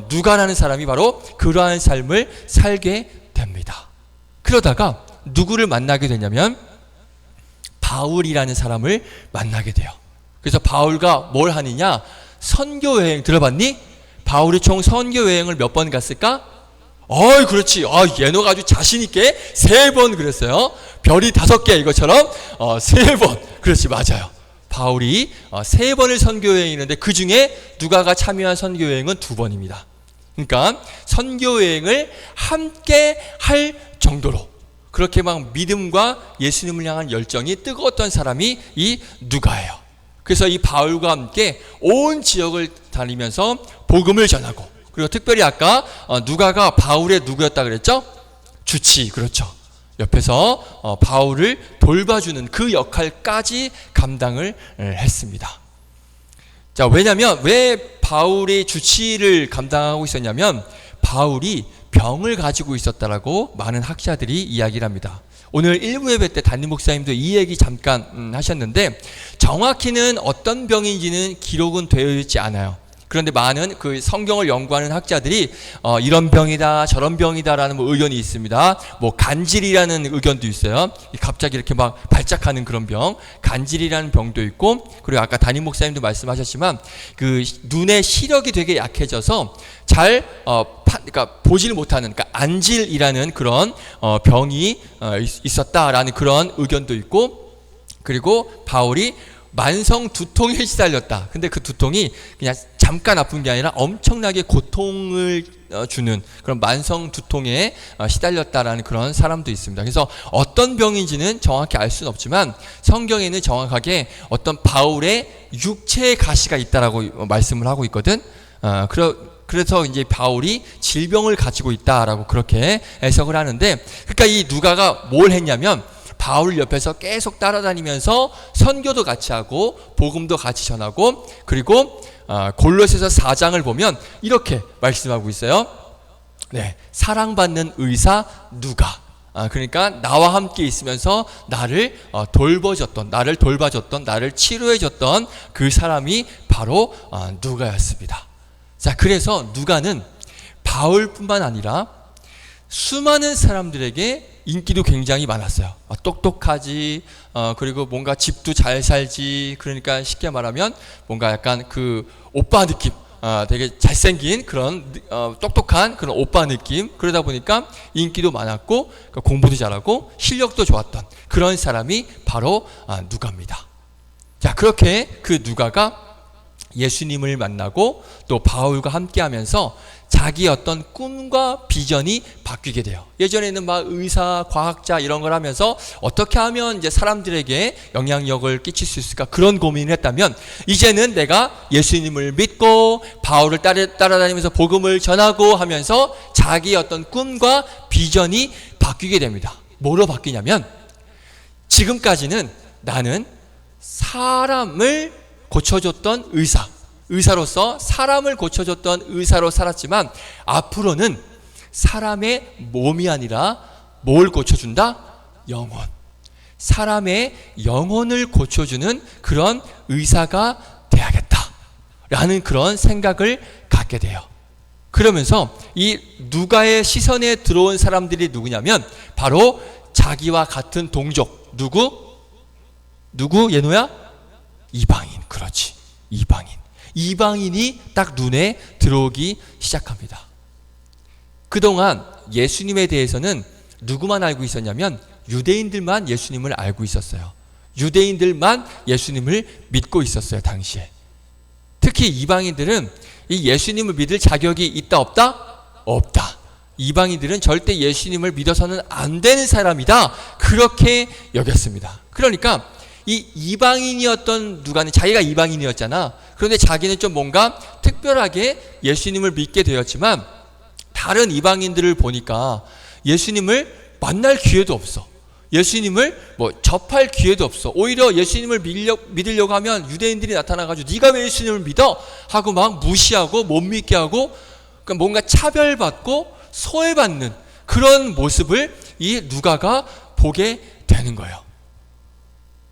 누가라는 사람이 바로 그러한 삶을 살게 됩니다. 그러다가 누구를 만나게 되냐면 바울이라는 사람을 만나게 돼요. 그래서 바울과 뭘 하느냐? 선교여행 들어봤니? 바울이 총 선교여행을 몇 번 갔을까? 그렇지. 얘는 아주 자신있게 3번 그랬어요. 별이 5개 이것처럼 3번. 그렇지, 맞아요. 바울이 3번을 선교여행이는데 그 중에 누가가 참여한 선교여행은 2번입니다. 그러니까 선교여행을 함께 할 정도로 그렇게 막 믿음과 예수님을 향한 열정이 뜨거웠던 사람이 이 누가예요. 그래서 이 바울과 함께 온 지역을 다니면서 복음을 전하고, 그리고 특별히 아까 누가가 바울의 누구였다 그랬죠? 주치. 그렇죠. 옆에서 바울을 돌봐주는 그 역할까지 감당을 했습니다. 자, 왜냐면 왜 바울이 주치를 감당하고 있었냐면 바울이 병을 가지고 있었다라고 많은 학자들이 이야기를 합니다. 오늘 1부 예배 때 담임 목사님도 이 얘기 잠깐 하셨는데 정확히는 어떤 병인지는 기록은 되어 있지 않아요. 그런데 많은 그 성경을 연구하는 학자들이 이런 병이다 저런 병이다라는 의견이 있습니다. 뭐 간질이라는 의견도 있어요. 갑자기 이렇게 막 발작하는 그런 병, 간질이라는 병도 있고, 그리고 아까 담임 목사님도 말씀하셨지만 그 눈의 시력이 되게 약해져서 잘 그러니까 보지를 못하는, 그러니까 안질이라는 그런 병이 있었다라는 그런 의견도 있고, 그리고 바울이 만성 두통에 시달렸다. 근데 그 두통이 그냥 잠깐 아픈 게 아니라 엄청나게 고통을 주는 그런 만성 두통에 시달렸다라는 그런 사람도 있습니다. 그래서 어떤 병인지는 정확히 알 수는 없지만 성경에는 정확하게 어떤 바울의 육체의 가시가 있다라고 말씀을 하고 있거든. 그래서 이제 바울이 질병을 가지고 있다라고 그렇게 해석을 하는데, 그러니까 이 누가가 뭘 했냐면 바울 옆에서 계속 따라다니면서 선교도 같이 하고 복음도 같이 전하고, 그리고 골로새서 4장을 보면 이렇게 말씀하고 있어요. 네, 사랑받는 의사 누가. 그러니까 나와 함께 있으면서 나를 돌봐줬던, 나를 치료해줬던 그 사람이 바로 누가였습니다. 자, 그래서 누가는 바울뿐만 아니라 수많은 사람들에게 인기도 굉장히 많았어요. 똑똑하지, 그리고 뭔가 집도 잘 살지, 그러니까 쉽게 말하면 뭔가 약간 그 오빠 느낌, 되게 잘생긴 그런 똑똑한 그런 오빠 느낌, 그러다 보니까 인기도 많았고 공부도 잘하고 실력도 좋았던 그런 사람이 바로 누가입니다. 자, 그렇게 그 누가가 예수님을 만나고 또 바울과 함께 하면서 자기 어떤 꿈과 비전이 바뀌게 돼요. 예전에는 막 의사, 과학자 이런 걸 하면서 어떻게 하면 이제 사람들에게 영향력을 끼칠 수 있을까 그런 고민을 했다면, 이제는 내가 예수님을 믿고 바울을 따라다니면서 복음을 전하고 하면서 자기 어떤 꿈과 비전이 바뀌게 됩니다. 뭐로 바뀌냐면, 지금까지는 나는 사람을 고쳐줬던 의사로서 사람을 고쳐줬던 의사로 살았지만, 앞으로는 사람의 몸이 아니라 뭘 고쳐준다? 영혼. 사람의 영혼을 고쳐주는 그런 의사가 돼야겠다 라는 그런 생각을 갖게 돼요. 그러면서 이 누가의 시선에 들어온 사람들이 누구냐면 바로 자기와 같은 동족. 누구 예노야? 이방인. 그렇지, 이방인이 딱 눈에 들어오기 시작합니다. 그동안 예수님에 대해서는 누구만 알고 있었냐면 유대인들만 예수님을 알고 있었어요. 유대인들만 예수님을 믿고 있었어요, 당시에. 특히 이방인들은 이 예수님을 믿을 자격이 있다 없다? 없다. 이방인들은 절대 예수님을 믿어서는 안 되는 사람이다, 그렇게 여겼습니다. 그러니까 이 이방인이었던 누가는, 자기가 이방인이었잖아. 그런데 자기는 좀 뭔가 특별하게 예수님을 믿게 되었지만 다른 이방인들을 보니까 예수님을 만날 기회도 없어. 예수님을 접할 기회도 없어. 오히려 예수님을 믿으려고 하면 유대인들이 나타나가지고 네가 왜 예수님을 믿어? 하고 막 무시하고 못 믿게 하고, 그러니까 뭔가 차별받고 소외받는 그런 모습을 이 누가가 보게 되는 거예요.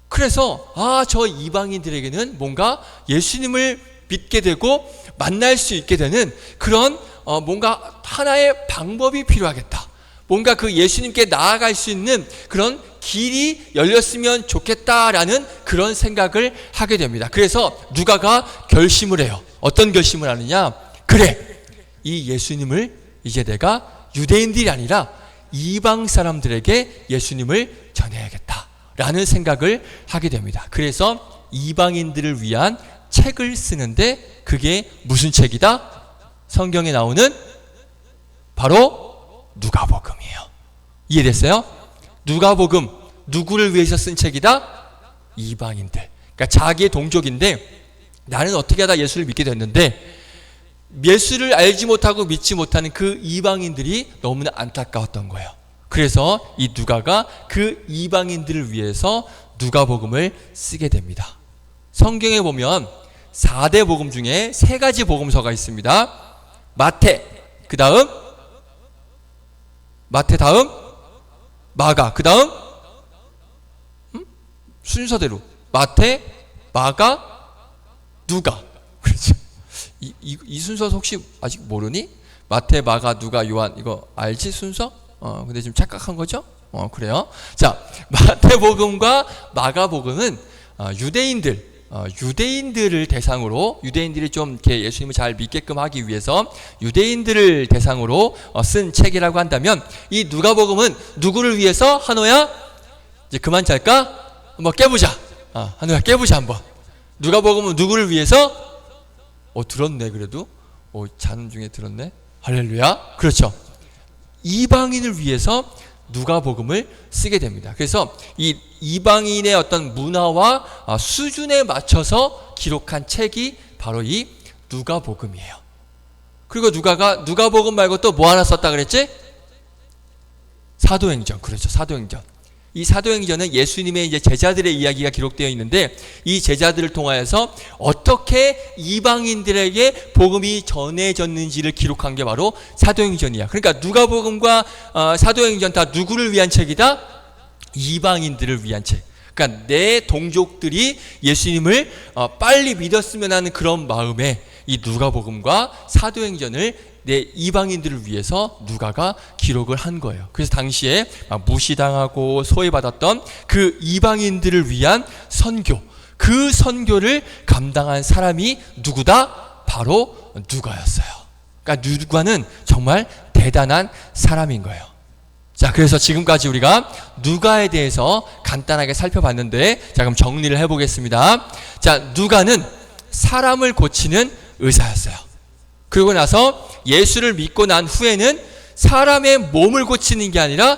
그래서 저 이방인들에게는 뭔가 예수님을 믿게 되고 만날 수 있게 되는 그런 뭔가 하나의 방법이 필요하겠다. 뭔가 그 예수님께 나아갈 수 있는 그런 길이 열렸으면 좋겠다라는 그런 생각을 하게 됩니다. 그래서 누가가 결심을 해요. 어떤 결심을 하느냐? 그래, 이 예수님을 이제 내가 유대인들이 아니라 이방 사람들에게 예수님을 전해야겠다 라는 생각을 하게 됩니다. 그래서 이방인들을 위한 책을 쓰는데, 그게 무슨 책이다? 성경에 나오는 바로 누가복음이에요. 이해됐어요? 누가복음, 누구를 위해서 쓴 책이다? 이방인들. 그러니까 자기의 동족인데 나는 어떻게 하다 예수를 믿게 됐는데, 예수를 알지 못하고 믿지 못하는 그 이방인들이 너무나 안타까웠던 거예요. 그래서 이 누가가 그 이방인들을 위해서 누가복음을 쓰게 됩니다. 성경에 보면 4대 복음 중에 3가지 복음서가 있습니다. 마태, 그 다음 마가, 그 다음 순서대로 마태, 마가, 누가. 그렇죠. 이 순서 혹시 아직 모르니? 마태, 마가, 누가, 요한, 이거 알지 순서? 근데 지금 착각한 거죠? 그래요. 자, 마태복음과 마가복음은 유대인들을 대상으로, 유대인들이 좀 이렇게 예수님을 잘 믿게끔 하기 위해서 유대인들을 대상으로 쓴 책이라고 한다면, 이 누가복음은 누구를 위해서? 한호야? 이제 그만 잘까? 한번 깨보자. 하늘아 깨보자 한번. 누가복음은 누구를 위해서? 들었네. 그래도 자는 중에 들었네. 할렐루야. 그렇죠. 이방인을 위해서 누가복음을 쓰게 됩니다. 그래서 이 이방인의 어떤 문화와 수준에 맞춰서 기록한 책이 바로 이 누가복음이에요. 그리고 누가복음 말고 또 뭐 하나 썼다 그랬지? 사도행전. 그렇죠. 사도행전. 이 사도행전은 예수님의 이제 제자들의 이야기가 기록되어 있는데, 이 제자들을 통하여서 어떻게 이방인들에게 복음이 전해졌는지를 기록한 게 바로 사도행전이야. 그러니까 누가복음과 사도행전 다 누구를 위한 책이다? 이방인들을 위한 책. 그러니까 내 동족들이 예수님을 빨리 믿었으면 하는 그런 마음에 이 누가복음과 사도행전을 내 이방인들을 위해서 누가가 기록을 한 거예요. 그래서 당시에 무시당하고 소외받았던 그 이방인들을 위한 선교, 그 선교를 감당한 사람이 누구다? 바로 누가였어요. 그러니까 누가는 정말 대단한 사람인 거예요. 자, 그래서 지금까지 우리가 누가에 대해서 간단하게 살펴봤는데, 자, 그럼 정리를 해보겠습니다. 자, 누가는 사람을 고치는 의사였어요. 그리고 나서 예수를 믿고 난 후에는 사람의 몸을 고치는 게 아니라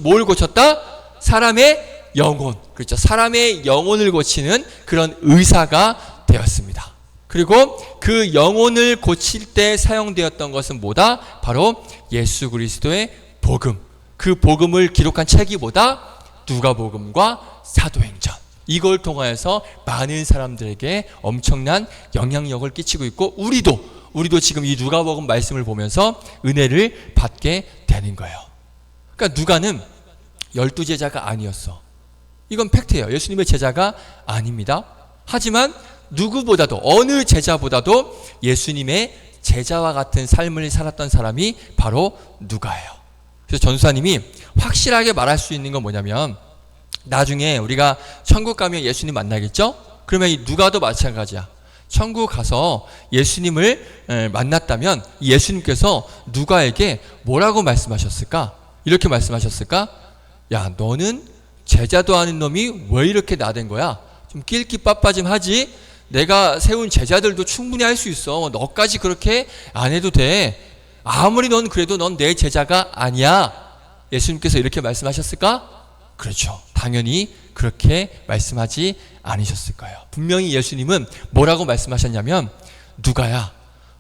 뭘 고쳤다? 사람의 영혼. 그렇죠. 사람의 영혼을 고치는 그런 의사가 되었습니다. 그리고 그 영혼을 고칠 때 사용되었던 것은 뭐다? 바로 예수 그리스도의 복음. 그 복음을 기록한 책이 뭐다? 누가복음과 사도행전. 이걸 통하여서 많은 사람들에게 엄청난 영향력을 끼치고 있고, 우리도 지금 이 누가복음 말씀을 보면서 은혜를 받게 되는 거예요. 그러니까 누가는 12제자가 아니었어. 이건 팩트예요. 예수님의 제자가 아닙니다. 하지만 누구보다도, 어느 제자보다도 예수님의 제자와 같은 삶을 살았던 사람이 바로 누가예요. 그래서 전도사님이 확실하게 말할 수 있는 건 뭐냐면, 나중에 우리가 천국 가면 예수님 만나겠죠? 그러면 이 누가도 마찬가지야. 천국 가서 예수님을 만났다면 예수님께서 누가에게 뭐라고 말씀하셨을까? 이렇게 말씀하셨을까? 야, 너는 제자도 아닌 놈이 왜 이렇게 나댄 거야? 좀 낄끼빠빠 좀 하지? 내가 세운 제자들도 충분히 할 수 있어. 너까지 그렇게 안 해도 돼. 아무리 넌 그래도 넌 내 제자가 아니야. 예수님께서 이렇게 말씀하셨을까? 그렇죠. 당연히 그렇게 말씀하지 않으셨을 거예요. 분명히 예수님은 뭐라고 말씀하셨냐면, 누가야,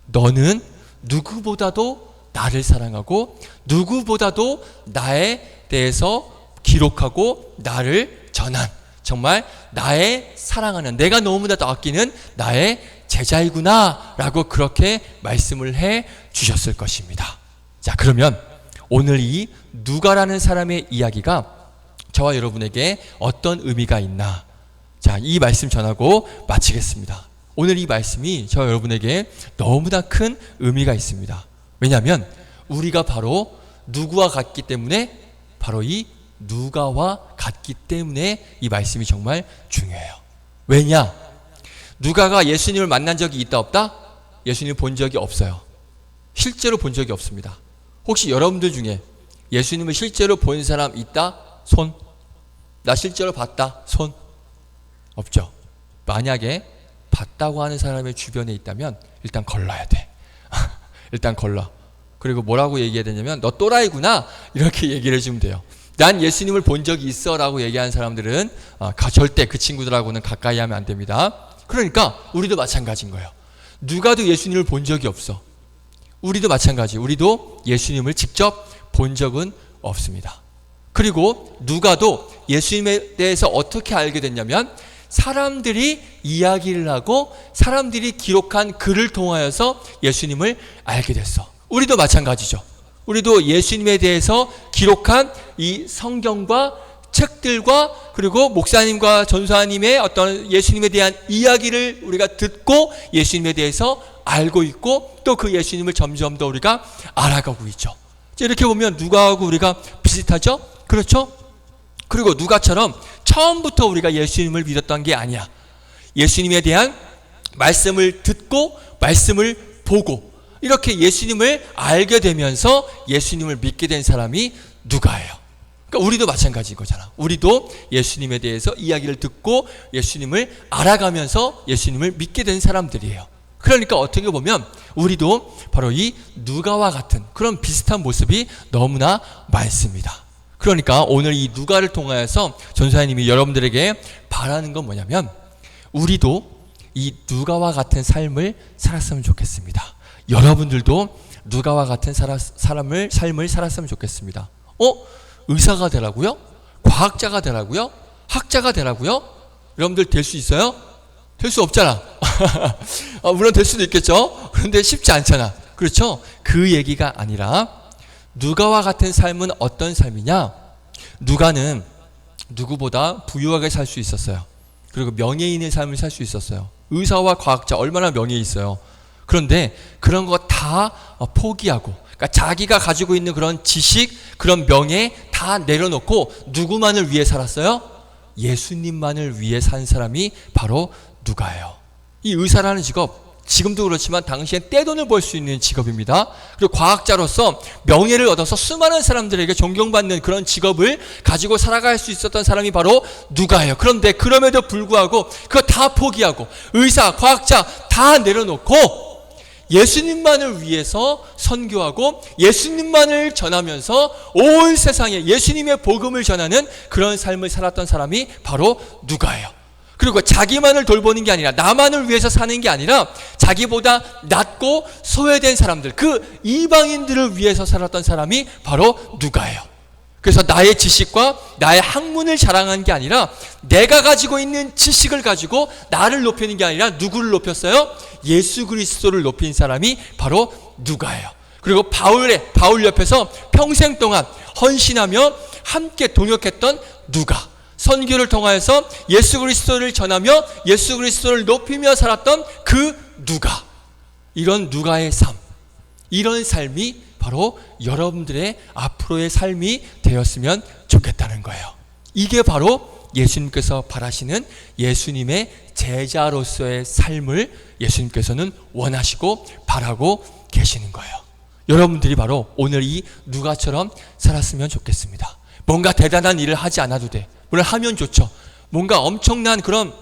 너는 누구보다도 나를 사랑하고 누구보다도 나에 대해서 기록하고 나를 전한, 정말 나의 사랑하는, 내가 너무나도 아끼는 나의 제자이구나 라고 그렇게 말씀을 해 주셨을 것입니다. 자, 그러면 오늘 이 누가라는 사람의 이야기가 저와 여러분에게 어떤 의미가 있나? 자, 이 말씀 전하고 마치겠습니다. 오늘 이 말씀이 저와 여러분에게 너무나 큰 의미가 있습니다. 왜냐하면 우리가 바로 누구와 같기 때문에, 바로 이 누가와 같기 때문에 이 말씀이 정말 중요해요. 왜냐? 누가가 예수님을 만난 적이 있다 없다? 예수님을 본 적이 없어요. 실제로 본 적이 없습니다. 혹시 여러분들 중에 예수님을 실제로 본 사람 있다? 손. 나 실제로 봤다. 손. 없죠. 만약에 봤다고 하는 사람의 주변에 있다면 일단 걸러야 돼. 일단 걸러. 그리고 뭐라고 얘기해야 되냐면, 너 또라이구나, 이렇게 얘기를 해주면 돼요. 난 예수님을 본 적이 있어 라고 얘기하는 사람들은 절대 그 친구들하고는 가까이 하면 안 됩니다. 그러니까 우리도 마찬가지인 거예요. 누가도 예수님을 본 적이 없어. 우리도 마찬가지. 우리도 예수님을 직접 본 적은 없습니다. 그리고 누가도 예수님에 대해서 어떻게 알게 됐냐면, 사람들이 이야기를 하고 사람들이 기록한 글을 통하여서 예수님을 알게 됐어. 우리도 마찬가지죠. 우리도 예수님에 대해서 기록한 이 성경과 책들과, 그리고 목사님과 전도사님의 어떤 예수님에 대한 이야기를 우리가 듣고 예수님에 대해서 알고 있고, 또 그 예수님을 점점 더 우리가 알아가고 있죠. 이렇게 보면 누가하고 우리가 비슷하죠? 그렇죠? 그리고 누가처럼 처음부터 우리가 예수님을 믿었던 게 아니야. 예수님에 대한 말씀을 듣고 말씀을 보고 이렇게 예수님을 알게 되면서 예수님을 믿게 된 사람이 누가예요. 그러니까 그러니까 우리도 마찬가지인 거잖아. 우리도 예수님에 대해서 이야기를 듣고 예수님을 알아가면서 예수님을 믿게 된 사람들이에요. 그러니까 어떻게 보면 우리도 바로 이 누가와 같은 그런 비슷한 모습이 너무나 많습니다. 그러니까 오늘 이 누가를 통하여서 전사님이 여러분들에게 바라는 건 뭐냐면 우리도 이 누가와 같은 삶을 살았으면 좋겠습니다. 여러분들도 누가와 같은 삶을 살았으면 좋겠습니다. 의사가 되라고요? 과학자가 되라고요? 학자가 되라고요? 여러분들 될 수 있어요? 될 수 없잖아. 물론 될 수도 있겠죠. 그런데 쉽지 않잖아. 그렇죠? 그 얘기가 아니라 누가와 같은 삶은 어떤 삶이냐? 누가는 누구보다 부유하게 살 수 있었어요. 그리고 명예인의 삶을 살 수 있었어요. 의사와 과학자 얼마나 명예 있어요. 그런데 그런 거 다 포기하고, 그러니까 자기가 가지고 있는 그런 지식, 그런 명예 다 내려놓고 누구만을 위해 살았어요? 예수님만을 위해 산 사람이 바로 누가예요. 이 의사라는 직업 지금도 그렇지만 당시엔 떼돈을 벌 수 있는 직업입니다. 그리고 과학자로서 명예를 얻어서 수많은 사람들에게 존경받는 그런 직업을 가지고 살아갈 수 있었던 사람이 바로 누가예요. 그런데 그럼에도 불구하고 그거 다 포기하고 의사, 과학자 다 내려놓고 예수님만을 위해서 선교하고 예수님만을 전하면서 온 세상에 예수님의 복음을 전하는 그런 삶을 살았던 사람이 바로 누가예요. 그리고 자기만을 돌보는 게 아니라 나만을 위해서 사는 게 아니라 자기보다 낫고 소외된 사람들, 그 이방인들을 위해서 살았던 사람이 바로 누가예요. 그래서 나의 지식과 나의 학문을 자랑한 게 아니라 내가 가지고 있는 지식을 가지고 나를 높이는 게 아니라 누구를 높였어요? 예수 그리스도를 높인 사람이 바로 누가예요. 그리고 바울 옆에서 평생 동안 헌신하며 함께 동역했던 누가, 선교를 통하여서 예수 그리스도를 전하며 예수 그리스도를 높이며 살았던 그 누가, 이런 누가의 삶, 이런 삶이 바로 여러분들의 앞으로의 삶이 되었으면 좋겠다는 거예요. 이게 바로 예수님께서 바라시는 예수님의 제자로서의 삶을 예수님께서는 원하시고 바라고 계시는 거예요. 여러분들이 바로 오늘 이 누가처럼 살았으면 좋겠습니다. 뭔가 대단한 일을 하지 않아도 돼. 물론 하면 좋죠. 뭔가 엄청난 그런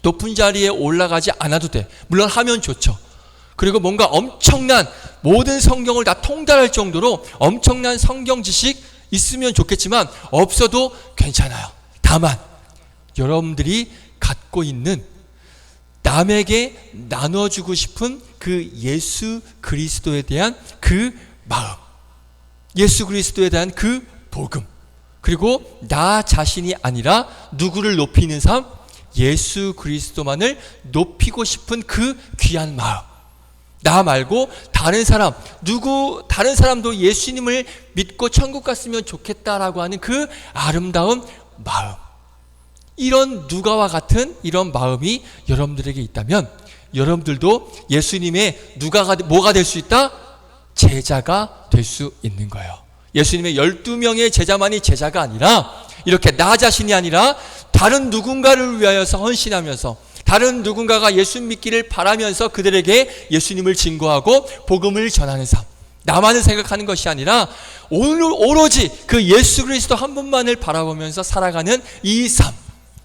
높은 자리에 올라가지 않아도 돼. 물론 하면 좋죠. 그리고 뭔가 엄청난 모든 성경을 다 통달할 정도로 엄청난 성경 지식 있으면 좋겠지만 없어도 괜찮아요. 다만 여러분들이 갖고 있는 남에게 나눠주고 싶은 그 예수 그리스도에 대한 그 마음, 예수 그리스도에 대한 그 복음, 그리고 나 자신이 아니라 누구를 높이는 삶, 예수 그리스도만을 높이고 싶은 그 귀한 마음. 나 말고 다른 사람도 예수님을 믿고 천국 갔으면 좋겠다라고 하는 그 아름다운 마음. 이런 누가와 같은 이런 마음이 여러분들에게 있다면 여러분들도 예수님의 뭐가 될 수 있다? 제자가 될 수 있는 거예요. 예수님의 12명의 제자만이 제자가 아니라 이렇게 나 자신이 아니라 다른 누군가를 위하여서 헌신하면서 다른 누군가가 예수 믿기를 바라면서 그들에게 예수님을 증거하고 복음을 전하는 삶. 나만을 생각하는 것이 아니라 오로지 그 예수 그리스도 한 분만을 바라보면서 살아가는 이 삶.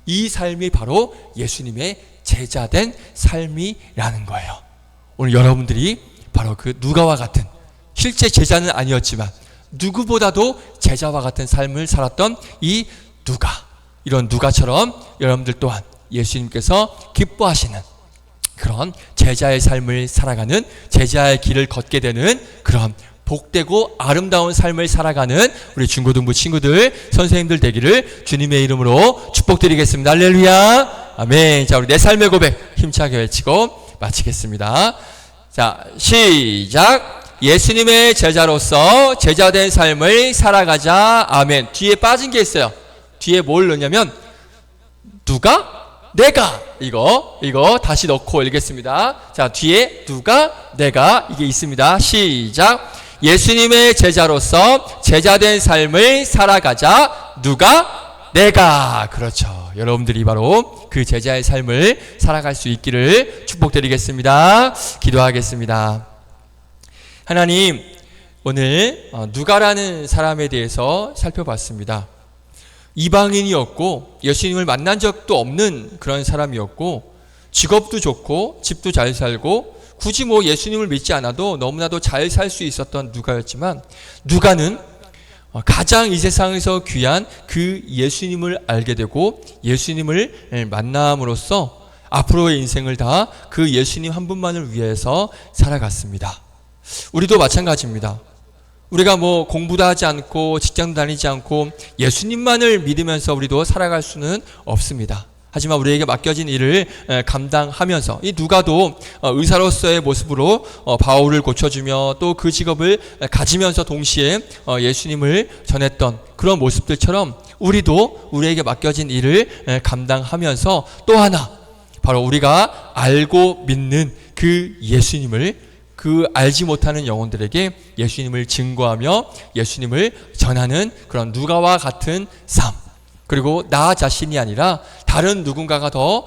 이 삶이 바로 예수님의 제자된 삶이라는 거예요. 오늘 여러분들이 바로 그 누가와 같은, 실제 제자는 아니었지만 누구보다도 제자와 같은 삶을 살았던 이 누가, 이런 누가처럼 여러분들 또한 예수님께서 기뻐하시는 그런 제자의 삶을 살아가는, 제자의 길을 걷게 되는 그런 복되고 아름다운 삶을 살아가는 우리 중고등부 친구들, 선생님들 되기를 주님의 이름으로 축복드리겠습니다. 할렐루야, 아멘. 자, 우리 내 삶의 고백 힘차게 외치고 마치겠습니다. 자, 시작. 예수님의 제자로서 제자된 삶을 살아가자. 아멘. 뒤에 빠진 게 있어요. 뒤에 뭘 넣냐면 누가? 내가. 이거 다시 넣고 읽겠습니다. 자, 뒤에 누가? 내가. 이게 있습니다. 시작. 예수님의 제자로서 제자된 삶을 살아가자. 누가? 내가. 그렇죠. 여러분들이 바로 그 제자의 삶을 살아갈 수 있기를 축복드리겠습니다. 기도하겠습니다. 하나님, 오늘 누가라는 사람에 대해서 살펴봤습니다. 이방인이었고 예수님을 만난 적도 없는 그런 사람이었고 직업도 좋고 집도 잘 살고 굳이 뭐 예수님을 믿지 않아도 너무나도 잘 살 수 있었던 누가였지만 누가는 가장 이 세상에서 귀한 그 예수님을 알게 되고 예수님을 만남으로써 앞으로의 인생을 다 그 예수님 한 분만을 위해서 살아갔습니다. 우리도 마찬가지입니다. 우리가 뭐 공부도 하지 않고 직장 다니지 않고 예수님만을 믿으면서 우리도 살아갈 수는 없습니다. 하지만 우리에게 맡겨진 일을 감당하면서 이 누가도 의사로서의 모습으로 바울을 고쳐주며 또 그 직업을 가지면서 동시에 예수님을 전했던 그런 모습들처럼 우리도 우리에게 맡겨진 일을 감당하면서 또 하나 바로 우리가 알고 믿는 그 예수님을 그 알지 못하는 영혼들에게 예수님을 증거하며 예수님을 전하는 그런 누가와 같은 삶, 그리고 나 자신이 아니라 다른 누군가가 더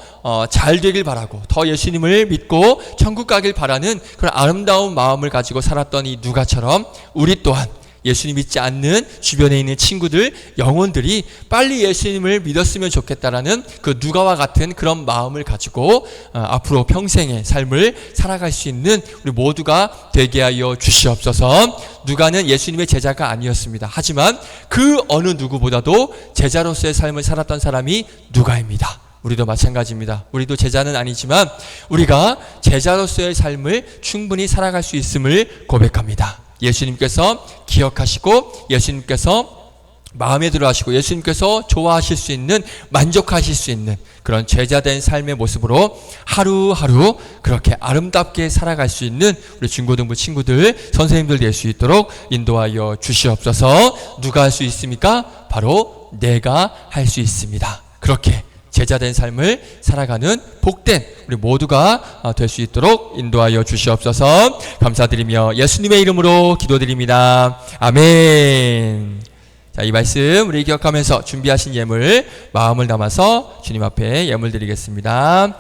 잘 되길 바라고 더 예수님을 믿고 천국 가길 바라는 그런 아름다운 마음을 가지고 살았던 이 누가처럼 우리 또한 예수님 믿지 않는 주변에 있는 친구들, 영혼들이 빨리 예수님을 믿었으면 좋겠다라는 그 누가와 같은 그런 마음을 가지고 앞으로 평생의 삶을 살아갈 수 있는 우리 모두가 되게 하여 주시옵소서. 누가는 예수님의 제자가 아니었습니다. 하지만 그 어느 누구보다도 제자로서의 삶을 살았던 사람이 누가입니다. 우리도 마찬가지입니다. 우리도 제자는 아니지만 우리가 제자로서의 삶을 충분히 살아갈 수 있음을 고백합니다. 예수님께서 기억하시고 예수님께서 마음에 들어 하시고 예수님께서 좋아하실 수 있는, 만족하실 수 있는 그런 제자된 삶의 모습으로 하루하루 그렇게 아름답게 살아갈 수 있는 우리 중고등부 친구들, 선생님들 될 수 있도록 인도하여 주시옵소서. 누가 할 수 있습니까? 바로 내가 할 수 있습니다. 그렇게 제자된 삶을 살아가는 복된 우리 모두가 될 수 있도록 인도하여 주시옵소서. 감사드리며 예수님의 이름으로 기도드립니다. 아멘. 자, 이 말씀 우리 기억하면서 준비하신 예물 마음을 담아서 주님 앞에 예물 드리겠습니다.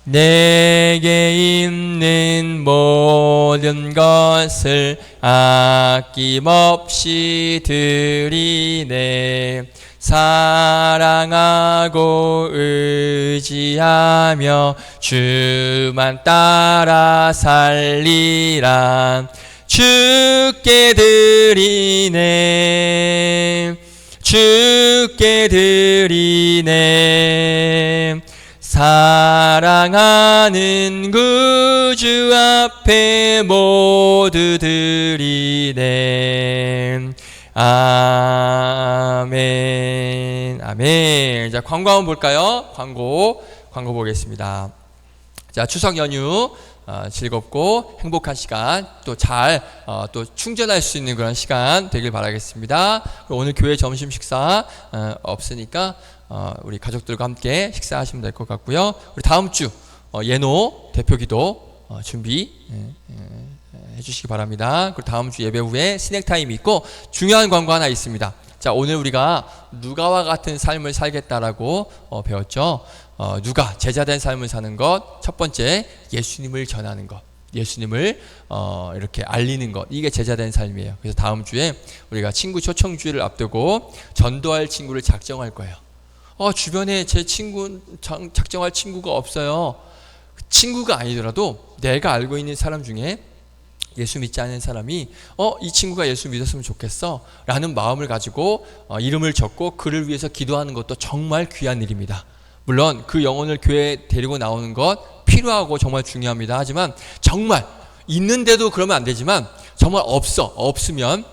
내게 있는 모든 것을 아낌없이 드리네. 사랑하고 의지하며 주만 따라 살리라. 주께 드리네. 주께 드리네. 사랑하는 구주 앞에 모두 드리네. 아멘. 아멘. 자, 광고 한번 볼까요? 광고 보겠습니다. 자, 추석 연휴 즐겁고 행복한 시간, 또 잘 또 충전할 수 있는 그런 시간 되길 바라겠습니다. 오늘 교회 점심 식사 없으니까 우리 가족들과 함께 식사하시면 될 것 같고요. 우리 다음 주 예노 대표기도 준비 해주시기 바랍니다. 그리고 다음 주 예배 후에 스낵 타임이 있고 중요한 광고 하나 있습니다. 자, 오늘 우리가 누가와 같은 삶을 살겠다라고 배웠죠. 누가 제자된 삶을 사는 것, 첫 번째 예수님을 전하는 것, 예수님을 이렇게 알리는 것, 이게 제자된 삶이에요. 그래서 다음 주에 우리가 친구 초청주의를 앞두고 전도할 친구를 작정할 거예요. 주변에 제 친구 작정할 친구가 없어요. 친구가 아니더라도 내가 알고 있는 사람 중에 예수 믿지 않는 사람이 이 친구가 예수 믿었으면 좋겠어 라는 마음을 가지고 이름을 적고 그를 위해서 기도하는 것도 정말 귀한 일입니다. 물론 그 영혼을 교회에 데리고 나오는 것 필요하고 정말 중요합니다. 하지만 정말 있는데도 그러면 안 되지만 정말 없으면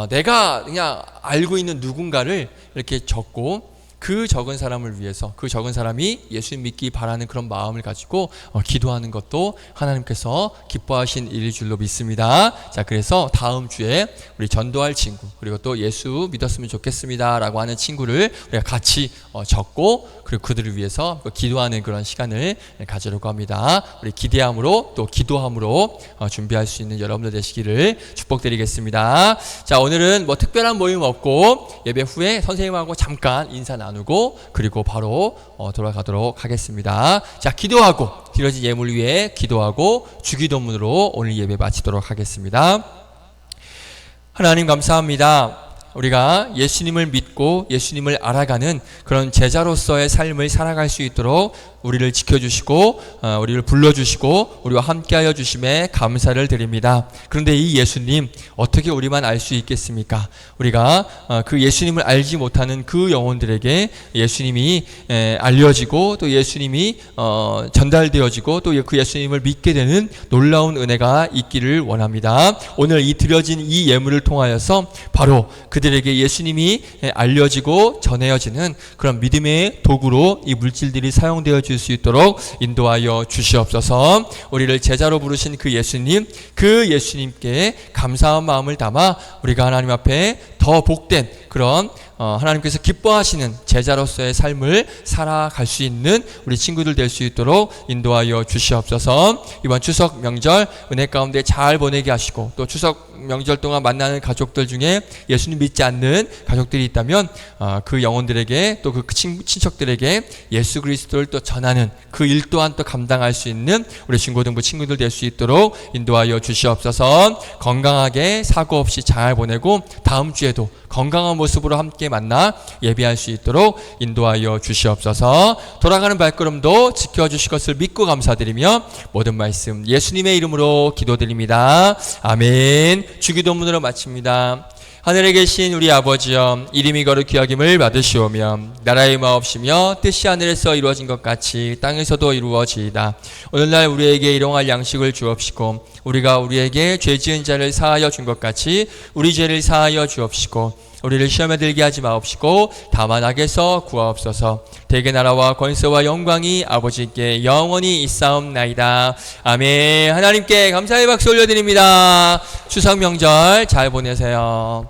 내가 그냥 알고 있는 누군가를 이렇게 적고 그 적은 사람을 위해서, 그 적은 사람이 예수님 믿기 바라는 그런 마음을 가지고 기도하는 것도 하나님께서 기뻐하신 일일 줄로 믿습니다. 자, 그래서 다음 주에 우리 전도할 친구, 그리고 또 예수 믿었으면 좋겠습니다 라고 하는 친구를 우리가 같이 적고, 그리고 그들을 위해서 기도하는 그런 시간을 가지려고 합니다. 우리 기대함으로 또 기도함으로 준비할 수 있는 여러분들 되시기를 축복드리겠습니다. 자, 오늘은 뭐 특별한 모임 없고 예배 후에 선생님하고 잠깐 인사 나누고 그리고 바로 돌아가도록 하겠습니다. 자, 기도하고 드려진 예물 위에 기도하고 주기도문으로 오늘 예배 마치도록 하겠습니다. 하나님 감사합니다. 우리가 예수님을 믿고 예수님을 알아가는 그런 제자로서의 삶을 살아갈 수 있도록 우리를 지켜주시고 우리를 불러주시고 우리와 함께하여 주심에 감사를 드립니다. 그런데 이 예수님 어떻게 우리만 알 수 있겠습니까? 우리가 그 예수님을 알지 못하는 그 영혼들에게 예수님이 알려지고 또 예수님이 전달되어지고 또 그 예수님을 믿게 되는 놀라운 은혜가 있기를 원합니다. 오늘 이 드려진 이 예물을 통하여서 바로 그들에게 예수님이 알려지고 전해지는 그런 믿음의 도구로 이 물질들이 사용되어 줄 수 있도록 인도하여 주시옵소서. 우리를 제자로 부르신 그 예수님께 감사한 마음을 담아 우리가 하나님 앞에 더 복된 그런 하나님께서 기뻐하시는 제자로서의 삶을 살아갈 수 있는 우리 친구들 될 수 있도록 인도하여 주시옵소서. 이번 추석 명절 은혜 가운데 잘 보내게 하시고 또 추석 명절 동안 만나는 가족들 중에 예수님 믿지 않는 가족들이 있다면 그 영혼들에게 또 그 친척들에게 예수 그리스도를 또 전하는 그 일 또한 또 감당할 수 있는 우리 중고등부 친구들 될 수 있도록 인도하여 주시옵소서. 건강하게 사고 없이 잘 보내고 다음 주에도 건강한 모습으로 함께 만나 예배할 수 있도록 인도하여 주시옵소서. 돌아가는 발걸음도 지켜주실 것을 믿고 감사드리며 모든 말씀 예수님의 이름으로 기도드립니다. 아멘. 주기도문으로 마칩니다. 하늘에 계신 우리 아버지여, 이름이 거룩히 여김을 받으시오며 나라의 마옵시며 뜻이 하늘에서 이루어진 것 같이 땅에서도 이루어지이다. 오늘날 우리에게 일용할 양식을 주옵시고 우리가 우리에게 죄 지은 자를 사하여 준 것 같이 우리 죄를 사하여 주옵시고 우리를 시험에 들게 하지 마옵시고 다만 악에서 구하옵소서. 대개 나라와 권세와 영광이 아버지께 영원히 있사옵나이다. 아멘. 하나님께 감사의 박수 올려드립니다. 추석 명절 잘 보내세요.